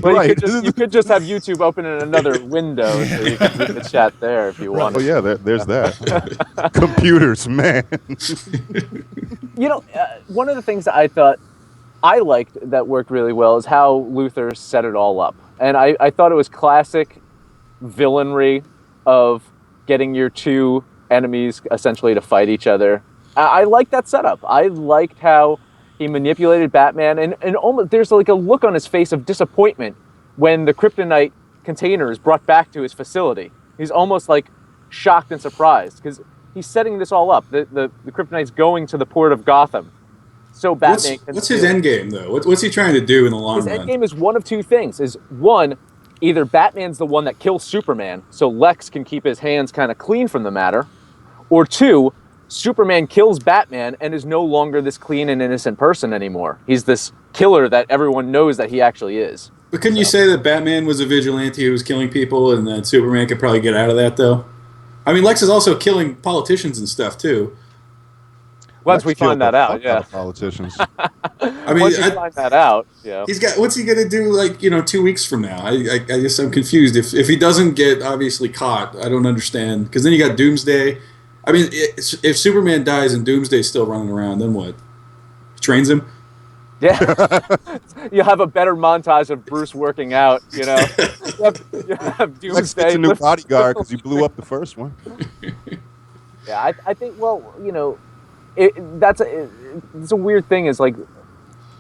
Well, right. you could just have YouTube open in another window so you can read the chat there if you want. Oh yeah, there's that. Computers, man. One of the things that I thought I liked that worked really well is how Luthor set it all up. And I thought it was classic villainry of getting your two enemies essentially to fight each other. I liked that setup. I liked how He manipulated Batman, and almost there's like a look on his face of disappointment when the kryptonite container is brought back to his facility. He's almost like shocked and surprised because he's setting this all up. The kryptonite's going to the port of Gotham. So Batman. What's his end game though? What's he trying to do in the long run? His end game is one of two things. Is one, either Batman's the one that kills Superman, so Lex can keep his hands kind of clean from the matter, or two, Superman kills Batman and is no longer this clean and innocent person anymore. He's this killer that everyone knows that he actually is. But couldn't you say that Batman was a vigilante who was killing people and that Superman could probably get out of that, though? I mean, Lex is also killing politicians and stuff, too. Once we find that out, yeah. Politicians. I mean, Once you find that out, yeah. What's he going to do, like, 2 weeks from now? I guess I'm confused. If he doesn't get, obviously, caught, I don't understand. Because then you got Doomsday. I mean, if Superman dies and Doomsday's still running around, then what? Trains him? Yeah. You'll have a better montage of Bruce working out, you know. You have Doomsday. Lex gets a new bodyguard because he blew up the first one. Yeah, I think, well, it's a weird thing is like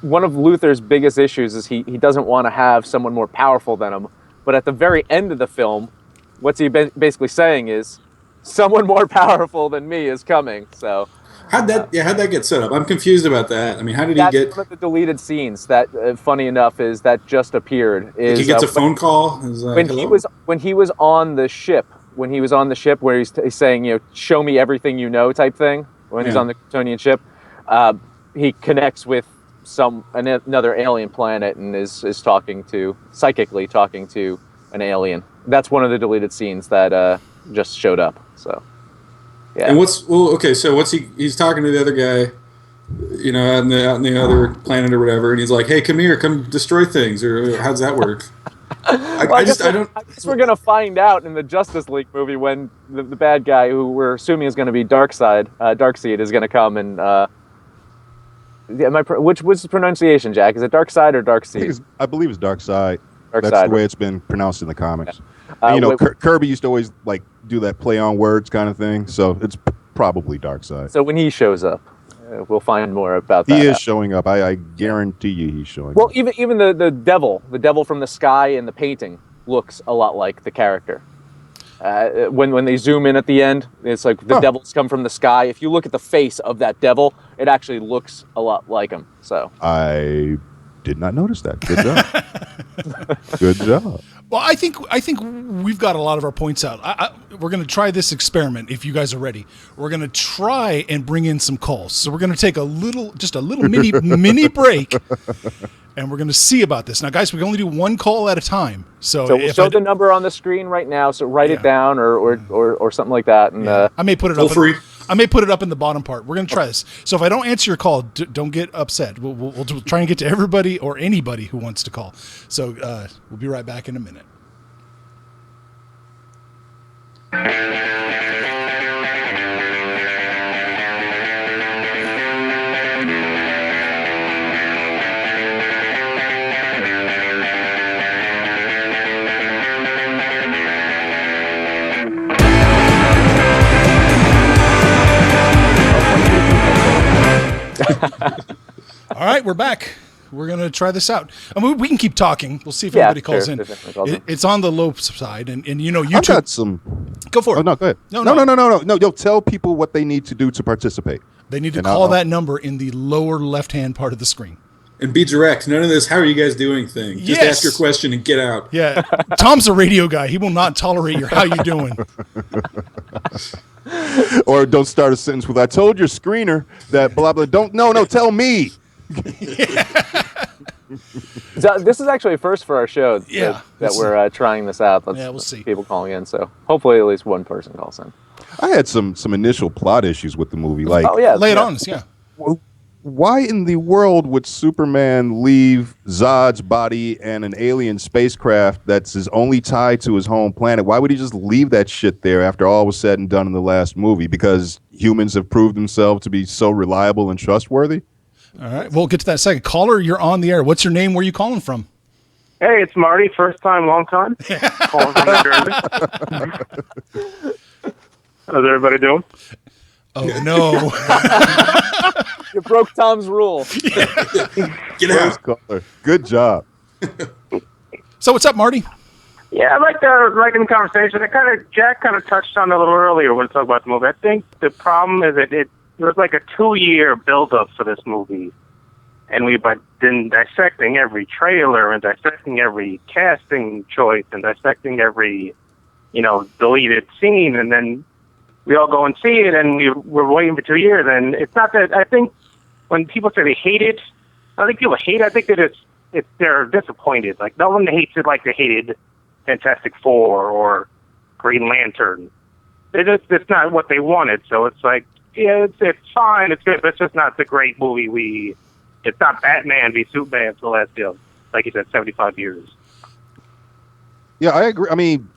one of Luthor's biggest issues is he doesn't want to have someone more powerful than him. But at the very end of the film, what's he basically saying is, someone more powerful than me is coming. So how'd that get set up? I'm confused about that. I mean, how did he get? That's one of the deleted scenes that, funny enough, is that just appeared. Is he gets a phone call when he was on the ship. When he was on the ship, where he's saying, show me everything you know, type thing. When he's on the Kryptonian ship, he connects with another alien planet and is psychically talking to an alien. That's one of the deleted scenes that just showed up. So, yeah. And so he's talking to the other guy, out in the other planet or whatever, and he's like, "Hey, come here, come destroy things," or how's that work? I guess we're gonna find out in the Justice League movie when the bad guy, who we're assuming is going to be Darkseid, is going to come and. Which was the pronunciation, Jack? Is it Darkseid or Darkseid? I believe it's Darkseid. Darkseid. That's the way it's been pronounced in the comics. Yeah. And, Kirby used to always do that play on words kind of thing, so it's probably Darkseid. So when he shows up, we'll find more about that. He is showing up. I guarantee you he's showing up. Well, even the devil from the sky in the painting looks a lot like the character. When they zoom in at the end, it's like the devils come from the sky. If you look at the face of that devil, it actually looks a lot like him. So I did not notice that. Good job. Good job. Well, I think we've got a lot of our points out. We're going to try this experiment if you guys are ready. We're going to try and bring in some calls. So we're going to take a little mini break, and we're going to see about this. Now, guys, we can only do one call at a time. So we'll show the number on the screen right now. So write it down or something like that. And I may put it up. I may put it up in the bottom part. We're going to try this. So if I don't answer your call, don't get upset. We'll try and get to everybody or anybody who wants to call. So we'll be right back in a minute. All right, we're back. We're going to try this out. I mean, we can keep talking. We'll see if anybody calls in. It's on the low side, and YouTube. I've got some. Go for it. Oh, no, go ahead. No. You'll tell people what they need to do to participate. They need to call that number in the lower left-hand part of the screen. And be direct. None of this, how are you guys doing thing. Just ask your question and get out. Yeah. Tom's a radio guy. He will not tolerate your how you doing. Or don't start a sentence with, I told your screener that blah, blah. No, tell me. So this is actually a first for our show that we're trying this out. We'll see. People calling in, so hopefully at least one person calls in. I had some initial plot issues with the movie. Lay it on us, yeah. Why in the world would Superman leave Zod's body and an alien spacecraft that's his only tie to his home planet? Why would he just leave that shit there after all was said and done in the last movie? Because humans have proved themselves to be so reliable and trustworthy? All right, we'll get to that second. Caller, you're on the air. What's your name? Where are you calling from? Hey, it's Marty. First time, long time. Calling from New Jersey. How's everybody doing? Oh, no. You broke Tom's rule. Get out. First color. Good job. So what's up, Marty? Yeah, I like the conversation. Jack kind of touched on it a little earlier when we talked about the movie. I think the problem is that there was like a 2-year build-up for this movie, and we've been dissecting every trailer and dissecting every casting choice and dissecting every, deleted scene, and then we all go and see it, and we're waiting for 2 years. And it's not that I think when people say they hate it, I don't think people hate it. I think that they're disappointed. Like no one hates it like they hated Fantastic Four or Green Lantern. It's not what they wanted. So it's like, yeah, it's fine, it's good, but it's just not the great movie it's not Batman v Superman for the last, like you said, 75 years. Yeah, I agree. I mean,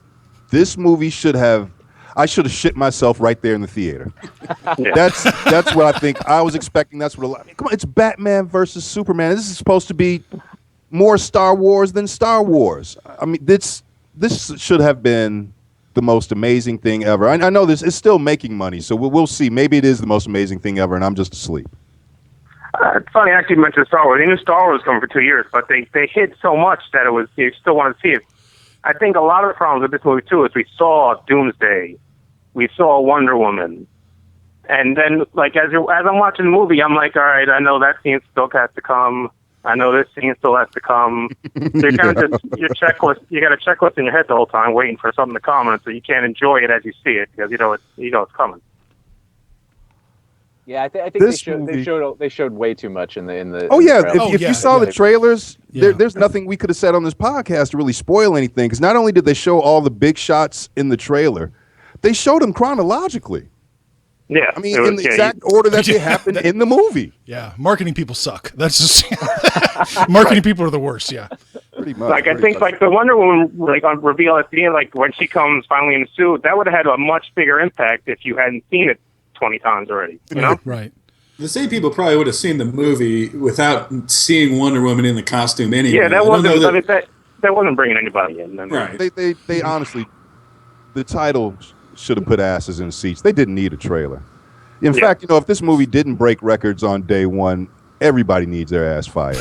this movie I should have shit myself right there in the theater. Yeah. That's what I think. I was expecting. Come on, it's Batman versus Superman. This is supposed to be more Star Wars than Star Wars. I mean, this should have been the most amazing thing ever. I know this is still making money, so we'll see. Maybe it is the most amazing thing ever, and I'm just asleep. It's funny, I actually mentioned Star Wars. They knew Star Wars was coming for 2 years, but they hid so much that you still want to see it. I think a lot of the problems with this movie, too, is we saw Doomsday. We saw Wonder Woman. And then, like, as I'm watching the movie, I'm like, all right, I know that scene still has to come. I know this scene still has to come. So you're kind of just, your checklist, you got a checklist in your head the whole time waiting for something to come, and so you can't enjoy it as you see it because it's coming. Yeah, I think they showed way too much in the. Oh yeah, trailer. if you saw the trailers, Yeah. there's nothing we could have said on this podcast to really spoil anything. Because not only did they show all the big shots in the trailer, they showed them chronologically. Yeah, I mean, in the exact order that they happened in the movie. Yeah, marketing people suck. That's just marketing people are the worst. Yeah, Pretty much. Like I think like the Wonder Woman on reveal at the end, like when she comes finally in the suit, that would have had a much bigger impact if you hadn't seen it 20 times already. You know? Right. The same people probably would have seen the movie without seeing Wonder Woman in the costume anyway. Yeah, that wasn't bringing anybody in. I mean, Right. They honestly, the title should have put asses in seats. They didn't need a trailer. In fact, if this movie didn't break records on day one, everybody needs their ass fired.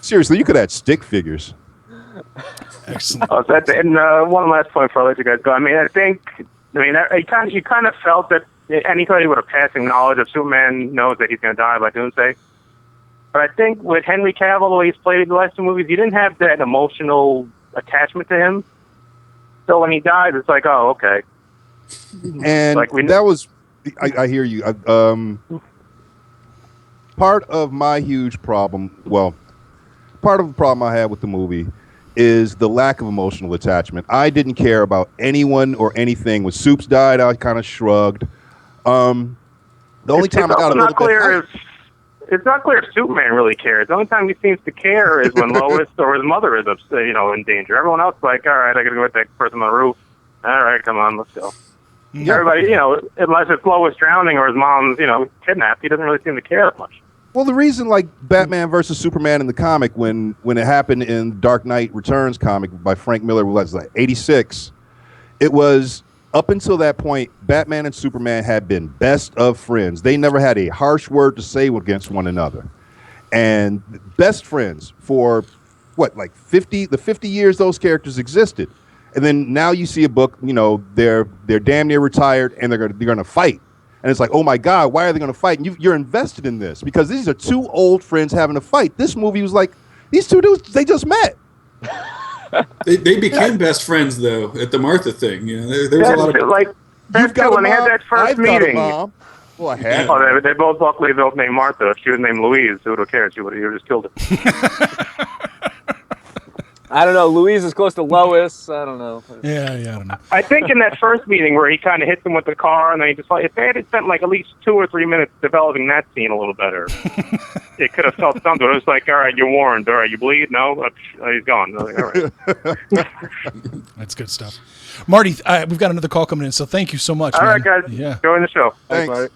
Seriously, you could add stick figures. Excellent. And one last point before I let you guys go. I mean, you kind of felt that anybody with a passing knowledge of Superman knows that he's going to die by Doomsday. But I think with Henry Cavill, the way he's played in the last two movies, you didn't have that emotional attachment to him. So when he died, it's like, oh, okay. And that was, I hear you. Part of my huge problem, part of the problem I had with the movie is the lack of emotional attachment. I didn't care about anyone or anything. When Soups died, I kind of shrugged. The only time I got a little bit... It's not clear if Superman really cares. The only time he seems to care is when Lois or his mother is in danger. Everyone else is like, all right, I got to go with that person on the roof. All right, come on, let's go. Yeah. Everybody, unless it's Lois drowning or his mom's, kidnapped, he doesn't really seem to care that much. Well, the reason, like Batman versus Superman in the comic, when it happened in Dark Knight Returns comic by Frank Miller, was like 86. It was up until that point, Batman and Superman had been best of friends. They never had a harsh word to say against one another, and best friends for 50 years those characters existed. And then now you see a book, they're damn near retired, and they're gonna fight. And it's like, oh my God, why are they going to fight? And you're invested in this because these are two old friends having a fight. This movie was like, these two dudes, they just met. They became best friends though at the Martha thing. There was a lot of You've got when they had that first meeting. Well, I had. Oh, they both luckily both named Martha. If she was named Louise, who would have cared? She would have just killed her. I don't know. Louise is close to Lois. I don't know. Yeah, I don't know. I think in that first meeting where he kind of hits him with the car, and then he just if they had spent at least 2 or 3 minutes developing that scene a little better, it could have felt something. It was like, all right, you're warned. All right, you bleed? No, he's gone. Like, all right. That's good stuff. Marty, we've got another call coming in, so thank you so much. All man. right, guys. Yeah. Enjoying the show. Thanks.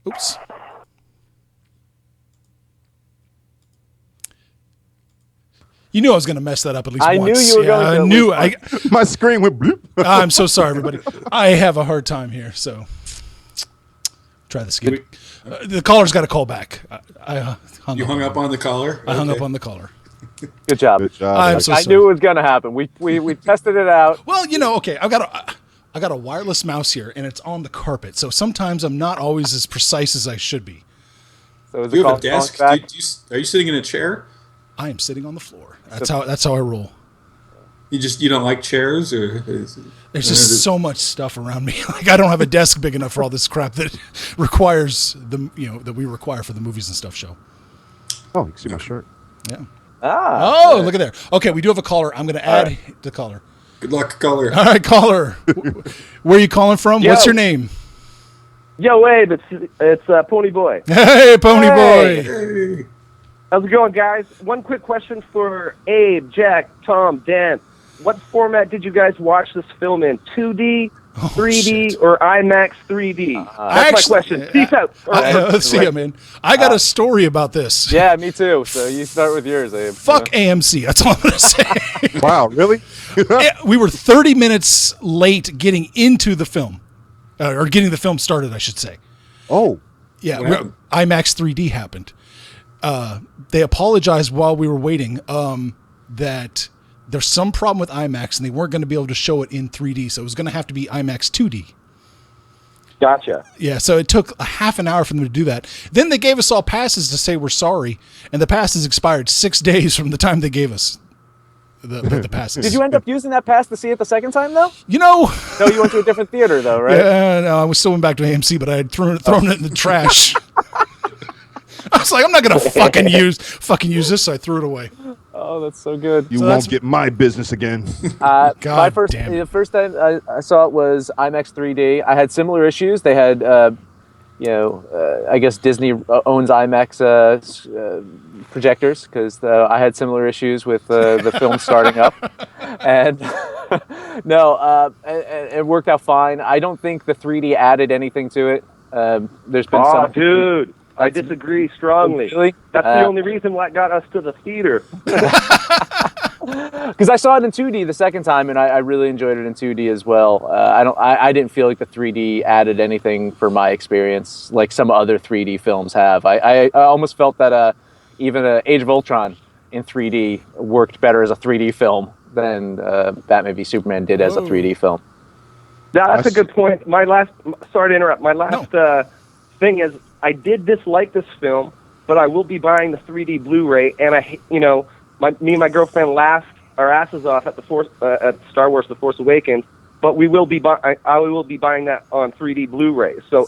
Oops. You knew I was going to mess that up at least I once. knew you were going to. I knew. My screen went bloop. I'm so sorry, everybody. I have a hard time here, so try this again. The caller's got to call back. I hung up on the caller? I hung up on the caller. Good job. Good job. I'm so I sorry. knew it was going to happen. We tested it out. Well, okay, I got a wireless mouse here, and it's on the carpet, so sometimes I'm not always as precise as I should be. So Do you have a desk? Are you sitting in a chair? I am sitting on the floor. That's how I roll. You don't like chairs, or There's just so much stuff around me. Like I don't have a desk big enough for all this crap that requires that we require for the Movies and Stuff show. Oh, you can see my shirt. Yeah. Ah. Look at there. Okay, we do have a caller. I'm going to add the caller. good luck, caller. All right, caller. Where are you calling from? Yo. What's your name? Yo, Abe, it's Pony Boy. Hey, Pony Hey. Boy. Hey. How's it going, guys? One quick question for Abe, Jack, Tom, Dan. What format did you guys watch this film in? 2D, 3D, shit. or IMAX 3D? That's my question. Peace out. Let's see it, man. I got a story about this. Yeah, me too. So you start with yours, Abe. Fuck AMC. That's all I'm going to say. Wow, really? We were 30 minutes late getting into the film, or getting the film started, I should say. Oh, Yeah, What happened? IMAX 3D happened. They apologized while we were waiting that there's some problem with IMAX and they weren't going to be able to show it in 3D, so it was going to have to be IMAX 2D. Gotcha. Yeah, so it took a half an hour for them to do that. Then they gave us all passes to say we're sorry, and the passes expired 6 days from the time they gave us the passes. Did you end up using that pass to see it the second time, though? No, You went to a different theater, though, right? no, I was still went back to AMC, but I had thrown it in the trash. I was like, I'm not gonna fucking use this, so I threw it away. Oh, that's so good. you So won't that's- get my business again. God damn it. The first time I saw it was IMAX 3D. I had similar issues. They had, I guess Disney owns IMAX projectors because I had similar issues with the film starting up, and it worked out fine. I don't think the 3D added anything to it. There's been Oh, some. dude. I disagree strongly. Really? That's the only reason what got us to the theater. Because I saw it in 2D the second time, and I really enjoyed it in 2D as well. I didn't feel like the 3D added anything for my experience, like some other 3D films have. I almost felt that even Age of Ultron in 3D worked better as a 3D film than Batman v Superman did as a 3D film. Yeah, that's a good point. Sorry to interrupt. My last thing is, I did dislike this film, but I will be buying the 3D Blu-ray, and me and my girlfriend laughed our asses off at at Star Wars: The Force Awakens. But I will be buying that on 3D Blu-ray. So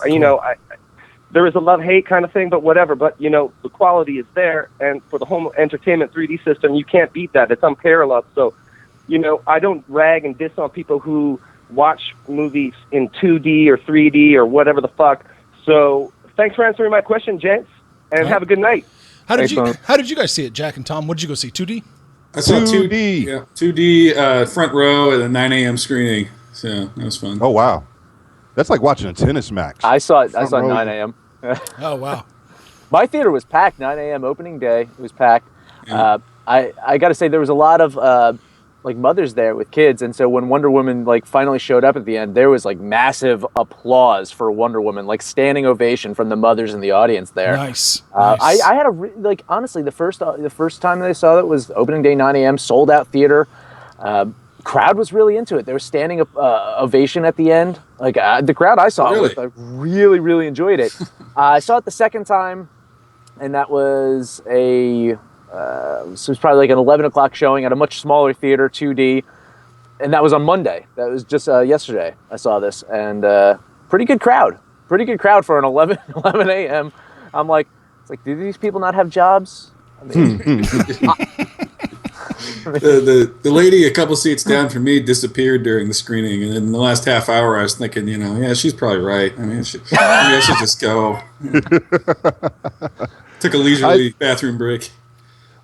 there is a love-hate kind of thing, but whatever. But the quality is there, and for the home entertainment 3D system, you can't beat that. It's unparalleled. So I don't rag and diss on people who watch movies in 2D or 3D or whatever the fuck. So thanks for answering my question, gents, and have a good night. How did Thanks, you guys see it, Jack and Tom? What did you go see? 2D? I saw 2D. Yeah, 2D front row at a 9 a.m. screening. So that was fun. Oh, wow. That's like watching a tennis match. I saw it. I Front saw row. 9 a.m. Oh wow. My theater was packed. 9 a.m. opening day. It was packed. Yeah. I got to say there was a lot of mothers there with kids, and so when Wonder Woman finally showed up at the end, there was massive applause for Wonder Woman, standing ovation from the mothers in the audience there. Nice. I had honestly the first time that I saw it was opening day 9 a.m. sold out theater. Crowd was really into it. There was standing ovation at the end. The crowd I saw Really? really really enjoyed it. I saw it the second time, and that was so it was probably an 11 o'clock showing at a much smaller theater, 2D, and that was on Monday. That was just yesterday I saw this, and pretty good crowd for an 11 a.m. I'm like, do these people not have jobs? I mean, The lady a couple seats down from me disappeared during the screening, and in the last half hour I was thinking, yeah, she's probably right. I mean, maybe I should just go. Took a leisurely bathroom break.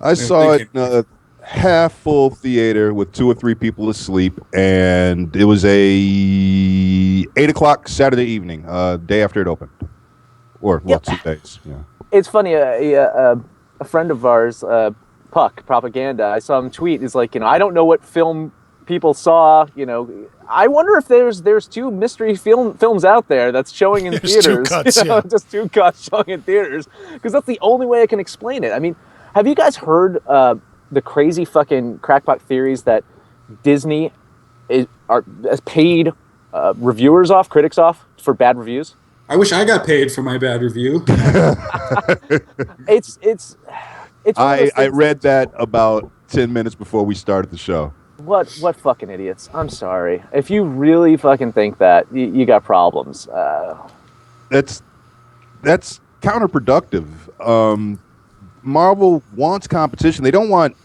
I saw it in a half-full theater with 2 or 3 people asleep, and it was a 8 o'clock Saturday evening, day after it opened. Or, 2 days. Yeah. it's funny. A friend of ours Puck propaganda. I saw him tweet. He's like, I don't know what film people saw. I wonder if there's two mystery films out there that's showing in There's theaters. two cuts, yeah. Just two cuts showing in theaters, because that's the only way I can explain it. I mean, have you guys heard the crazy fucking crackpot theories that Disney has paid critics off for bad reviews? I wish I got paid for my bad review. It's I read that about 10 minutes before we started the show. What fucking idiots. I'm sorry. If you really fucking think that, you got problems. That's counterproductive. Marvel wants competition. They don't want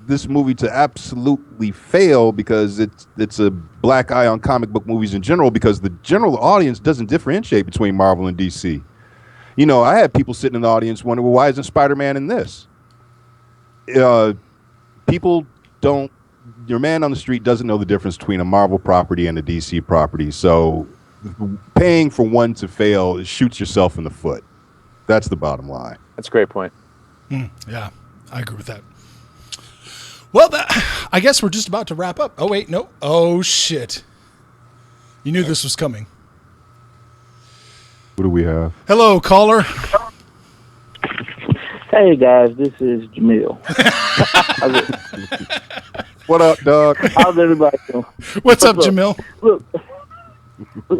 this movie to absolutely fail because it's a black eye on comic book movies in general, because the general audience doesn't differentiate between Marvel and DC. I had people sitting in the audience wondering, well, why isn't Spider-Man in this? People don't. Your man on the street doesn't know the difference between a Marvel property and a DC property. So paying for one to fail shoots yourself in the foot. That's the bottom line. That's a great point. Yeah, I agree with that. Well, I guess we're just about to wrap up. Oh, wait, no. Oh, shit. You knew this was coming. What do we have? Hello, caller. Hey guys, this is Jamil. What up, dog? How's everybody doing? What's up, Jamil? Look,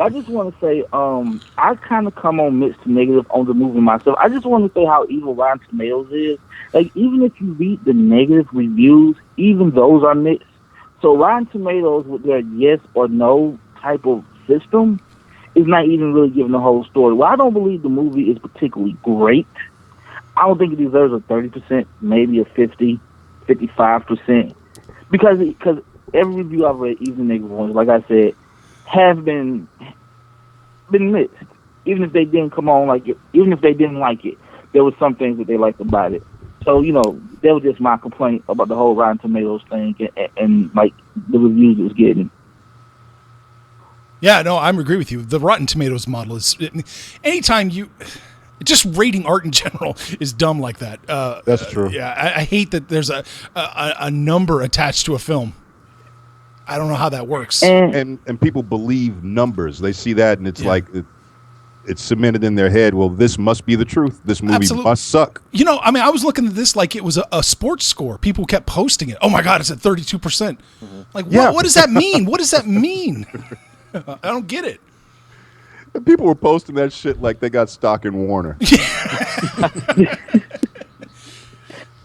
I just want to say, I kind of come on mixed to negative on the movie myself. I just want to say how evil Rotten Tomatoes is. Like, even if you read the negative reviews, even those are mixed. So Rotten Tomatoes, with their yes or no type of system, is not even really giving the whole story. Well, I don't believe the movie is particularly great. I don't think it deserves a 30%, maybe a 50, 55%. Because every review I've read, even negative ones, like I said, have been mixed. Even if they didn't come on like it, even if they didn't like it, there were some things that they liked about it. So, that was just my complaint about the whole Rotten Tomatoes thing and like the reviews it was getting. Yeah, no, I agree with you. The Rotten Tomatoes model is, anytime just rating art in general is dumb like that. That's true. Yeah, I hate that there's a number attached to a film. I don't know how that works. And people believe numbers. They see that, and it's like it's cemented in their head. Well, this must be the truth. This movie must suck. I was looking at this like it was a sports score. People kept posting it. Oh my God, it's at 32%. Mm-hmm. Like, what does that mean? What does that mean? I don't get it. And people were posting that shit like they got stock in Warner.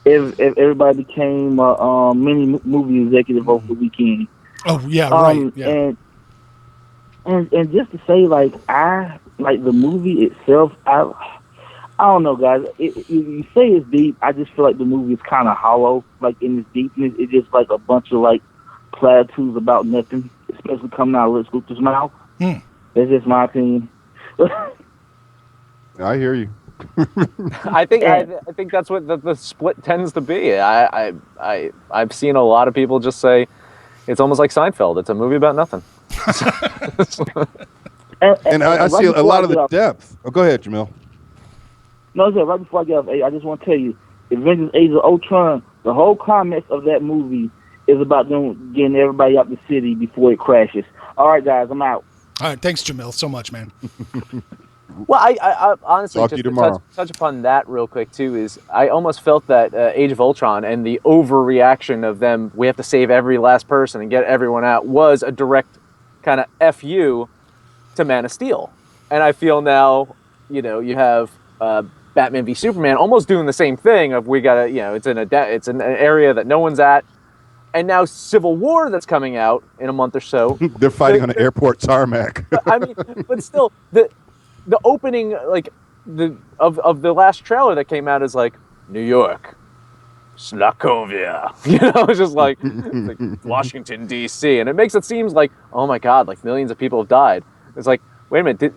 If everybody became a mini movie executive over the weekend. Oh yeah, right. Yeah. And just to say, like, I like the movie itself. I don't know, guys. You say it's deep. I just feel like the movie is kind of hollow. Like, in its deepness, it's just like a bunch of like platitudes about nothing, especially coming out of Lex Luthor's mouth. That's just my opinion. I hear you. I think that's what the split tends to be. I've seen a lot of people just say it's almost like Seinfeld. It's a movie about nothing. and I see a lot of the depth. Oh, go ahead, Jamil. No, sir, right before I get off, I just want to tell you, Avengers Age of Ultron, the whole climax of that movie is about them getting everybody out the city before it crashes. All right, guys, I'm out. All right, thanks, Jamil, so much, man. Well, I honestly, Talk just to you to touch upon that real quick, too, is I almost felt that Age of Ultron and the overreaction of them, we have to save every last person and get everyone out, was a direct kind of FU to Man of Steel. And I feel now, you have Batman v Superman almost doing the same thing of we got to, it's an area that no one's at. And now Civil War that's coming out in a month or so. They're fighting on an airport tarmac. I mean, but still, the opening of the last trailer that came out is like New York, Slakovia. It's just like Washington D.C. and it makes it seem like, oh my God, like millions of people have died. It's like, wait a minute,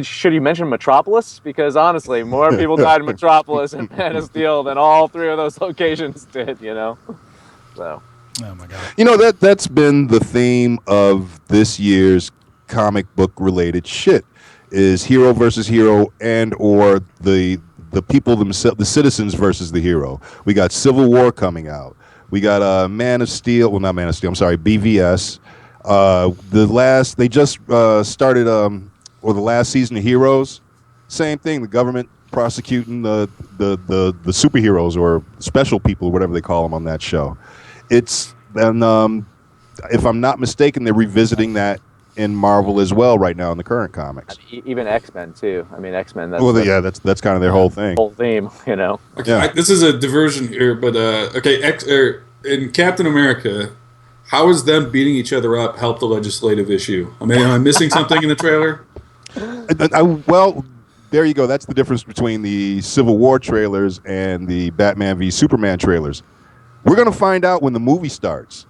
should you mention Metropolis? Because honestly, more people died in Metropolis and Man of Steel than all three of those locations did. So. Oh my God. That's been the theme of this year's comic book related shit is hero versus hero and or the the people themselves, the citizens versus the hero. We got Civil War coming out. We got Man of Steel. Well, not Man of Steel. I'm sorry, BVS. They just started or the last season of Heroes. Same thing. The government prosecuting the superheroes or special people, or whatever they call them on that show. It's and if I'm not mistaken, they're revisiting that in Marvel as well right now in the current comics. Even X-Men too. I mean, X-Men. That's kind of their whole thing. Whole theme, you know. Okay, Yeah. this is a diversion here, but in Captain America, how is them beating each other up help the legislative issue? I mean, am I missing something in the trailer? Well, there you go. That's the difference between the Civil War trailers and the Batman v Superman trailers. We're going to find out when the movie starts.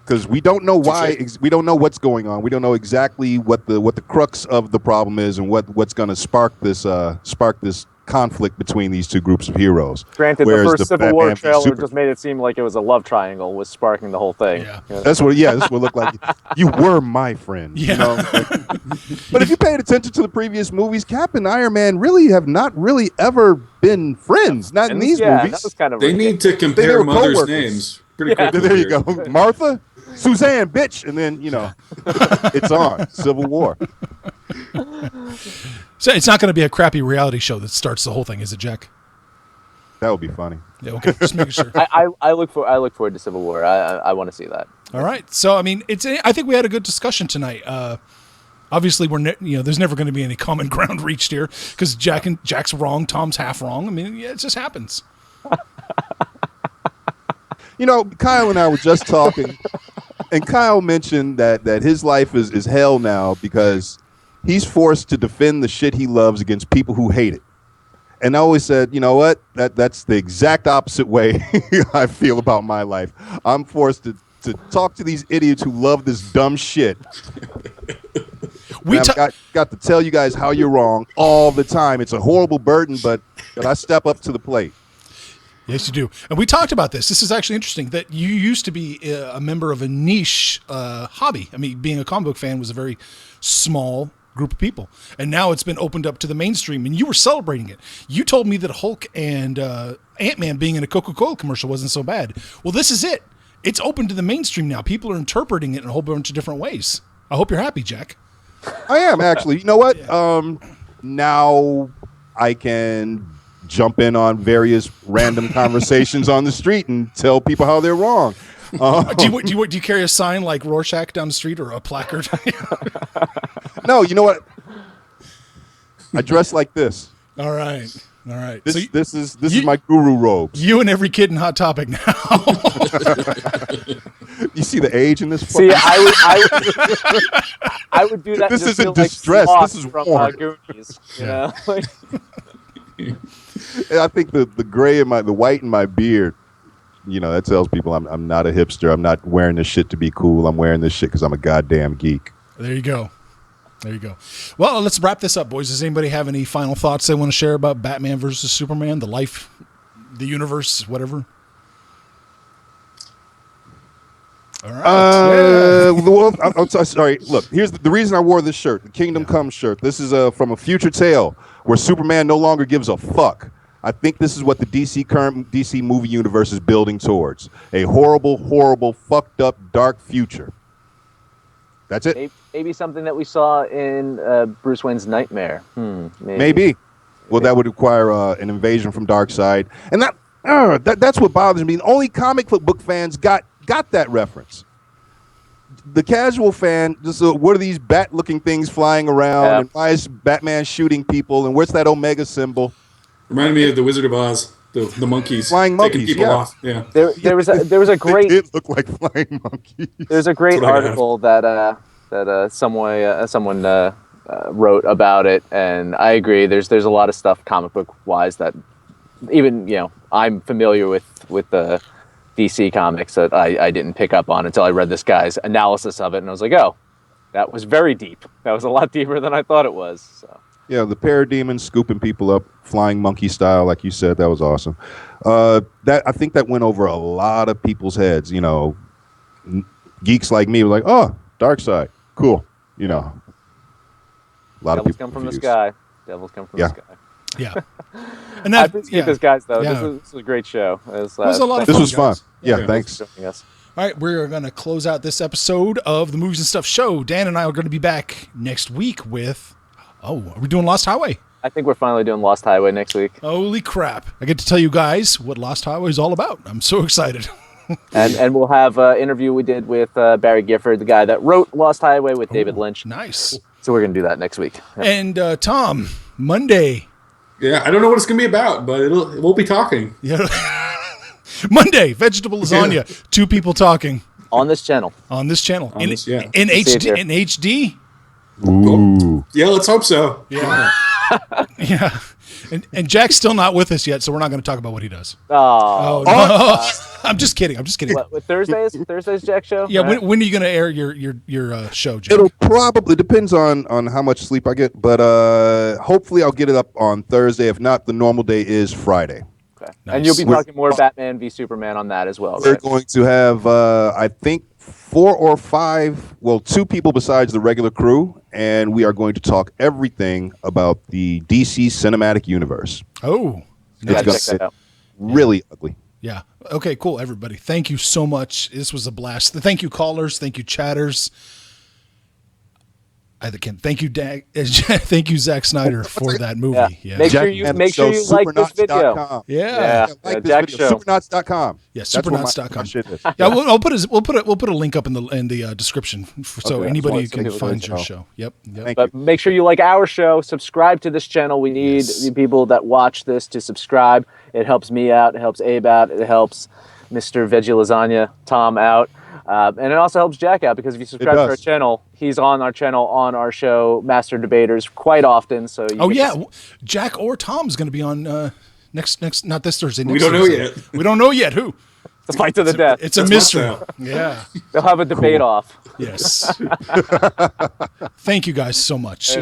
Because we don't know why, we don't know what's going on. We don't know exactly what the crux of the problem is and what's going to spark this conflict between these two groups of heroes. Granted, Whereas the first Civil War Batman v trailer just made it seem like it was a love triangle, was sparking the whole thing. Yeah. You know? That's what it looked like. You were my friend. Yeah. You know? But if you paid attention to the previous movies, Cap and Iron Man really have not really ever been friends. Not in these movies. That was kind of They need to compare were mothers' co-workers. names. Pretty quickly There you here. go. Martha, Suzanne, bitch. And then, it's on. Civil War. So it's not going to be a crappy reality show that starts the whole thing, is it, Jack? That would be funny. Yeah, okay. Just making sure. I look forward to Civil War. I want to see that. All right. So, I mean, I think we had a good discussion tonight. Obviously, there's never going to be any common ground reached here because Jack's wrong, Tom's half wrong. I mean, yeah, it just happens. Kyle and I were just talking, and Kyle mentioned that his life is hell now because he's forced to defend the shit he loves against people who hate it. And I always said, you know what? That's the exact opposite way I feel about my life. I'm forced to talk to these idiots who love this dumb shit. I've got to tell you guys how you're wrong all the time. It's a horrible burden, but I step up to the plate. Yes, you do. And we talked about this. This is actually interesting that you used to be a member of a niche hobby. I mean, being a comic book fan was a very small group of people. And now it's been opened up to the mainstream, and you were celebrating it. You told me that Hulk and Ant-Man being in a Coca-Cola commercial wasn't so bad. Well, this is it. It's open to the mainstream now. People are interpreting it in a whole bunch of different ways. I hope you're happy, Jack. I am, actually. You know what? Yeah. Now I can jump in on various random conversations on the street and tell people how they're wrong. Do you carry a sign like Rorschach down the street or a placard? No, you know what? I dress like this. All right. This is my guru robes. You and every kid in Hot Topic now. You see the age in this? See, I would do that. This just isn't feel like distress, Sloth this is from war. Goonies. You know? And I think the gray in the white in my beard, that tells people I'm not a hipster. I'm not wearing this shit to be cool. I'm wearing this shit because I'm a goddamn geek. There you go. Well, let's wrap this up, boys. Does anybody have any final thoughts they want to share about Batman versus Superman, the life, the universe, whatever? All right. Well, I'm sorry. Look, here's the reason I wore this shirt, the Kingdom Come shirt. This is from a future tale where Superman no longer gives a fuck. I think this is what the current DC movie universe is building towards. A horrible, horrible, fucked up, dark future. That's it. Maybe something that we saw in Bruce Wayne's Nightmare. Maybe. Well, that would require an invasion from Darkseid. And that's what bothers me. Only comic book fans got that reference. The casual fan, just what are these bat-looking things flying around? Yeah. And why is Batman shooting people? And where's that Omega symbol? Reminded me of the Wizard of Oz, the monkeys, Flying monkeys, taking people yeah. off. Yeah, There was a They great did look like flying monkeys. there's a great That's what I got. article that someone wrote about it, and I agree. There's a lot of stuff comic book wise that even I'm familiar with the DC comics that I didn't pick up on until I read this guy's analysis of it, and I was like, oh, that was very deep. That was a lot deeper than I thought it was. So. Yeah, the parademons scooping people up, flying monkey style, like you said, that was awesome. I think that went over a lot of people's heads. Geeks like me were like, "Oh, Darkseid, cool." A lot Devils of people come from the confused. sky. Devils come from the sky. Yeah. And I that, appreciate this, guys, though. Yeah. This was a great show. It was a lot of This fun, was fun. guys. Yeah, thanks. for joining us. All right, we're going to close out this episode of the Movies and Stuff show. Dan and I are going to be back next week with, are we doing Lost Highway? I think we're finally doing Lost Highway next week. Holy crap. I get to tell you guys what Lost Highway is all about. I'm so excited. And we'll have an interview we did with Barry Gifford, the guy that wrote Lost Highway with David Lynch. Nice. So we're going to do that next week. And Tom, Monday. Yeah, I don't know what it's gonna be about, but we'll be talking. Yeah. Monday, vegetable lasagna. 2 people talking On this channel. on this channel. In See it HD. here. In HD. Ooh. Yeah, let's hope so. Yeah. Yeah. And Jack's still not with us yet, so we're not going to talk about what he does. Oh, No. I'm just kidding. what, Thursdays, Jack show? Yeah, Right? when are you going to air your show, Jack? It'll probably depends on how much sleep I get, but hopefully I'll get it up on Thursday. If not, the normal day is Friday. Okay. Nice. And you'll be talking more Batman v Superman on that as well, We're right? going to have, I think, 4 or 5, 2 people besides the regular crew, and we are going to talk everything about the DC cinematic universe. Oh, You It's gotta gonna check that get out. really ugly. yeah. Okay, cool, everybody. Thank you so much. This was a blast. Thank you, callers. Thank you, chatters. Thank you, thank you, Zack Snyder, for that movie. Yeah. Yeah. Make sure you like this video. Supernaughts.com. Yeah. Like this Jack video. Show. Supernauts.com. Yeah, That's where my supernauts.com. shit is. Yeah, we'll put a link up in the description so Okay. anybody So can it's find good your to know. show. Yep. Thank But you. make sure you like our show. Subscribe to this channel. We need the people that watch this to subscribe. It helps me out. It helps Abe out. It helps Mr. Veggie Lasagna, Tom out. And it also helps Jack out because if you subscribe to our does. channel, he's on our channel on our show, Master Debaters, quite often. So you Oh get yeah, to- Jack or Tom's going to be on next not this Thursday. We Next don't know Thursday. yet. We don't know yet who. the fight to the death. It's a That's mystery. my style. Yeah. They'll have a debate off. Yes. Thank you guys so much.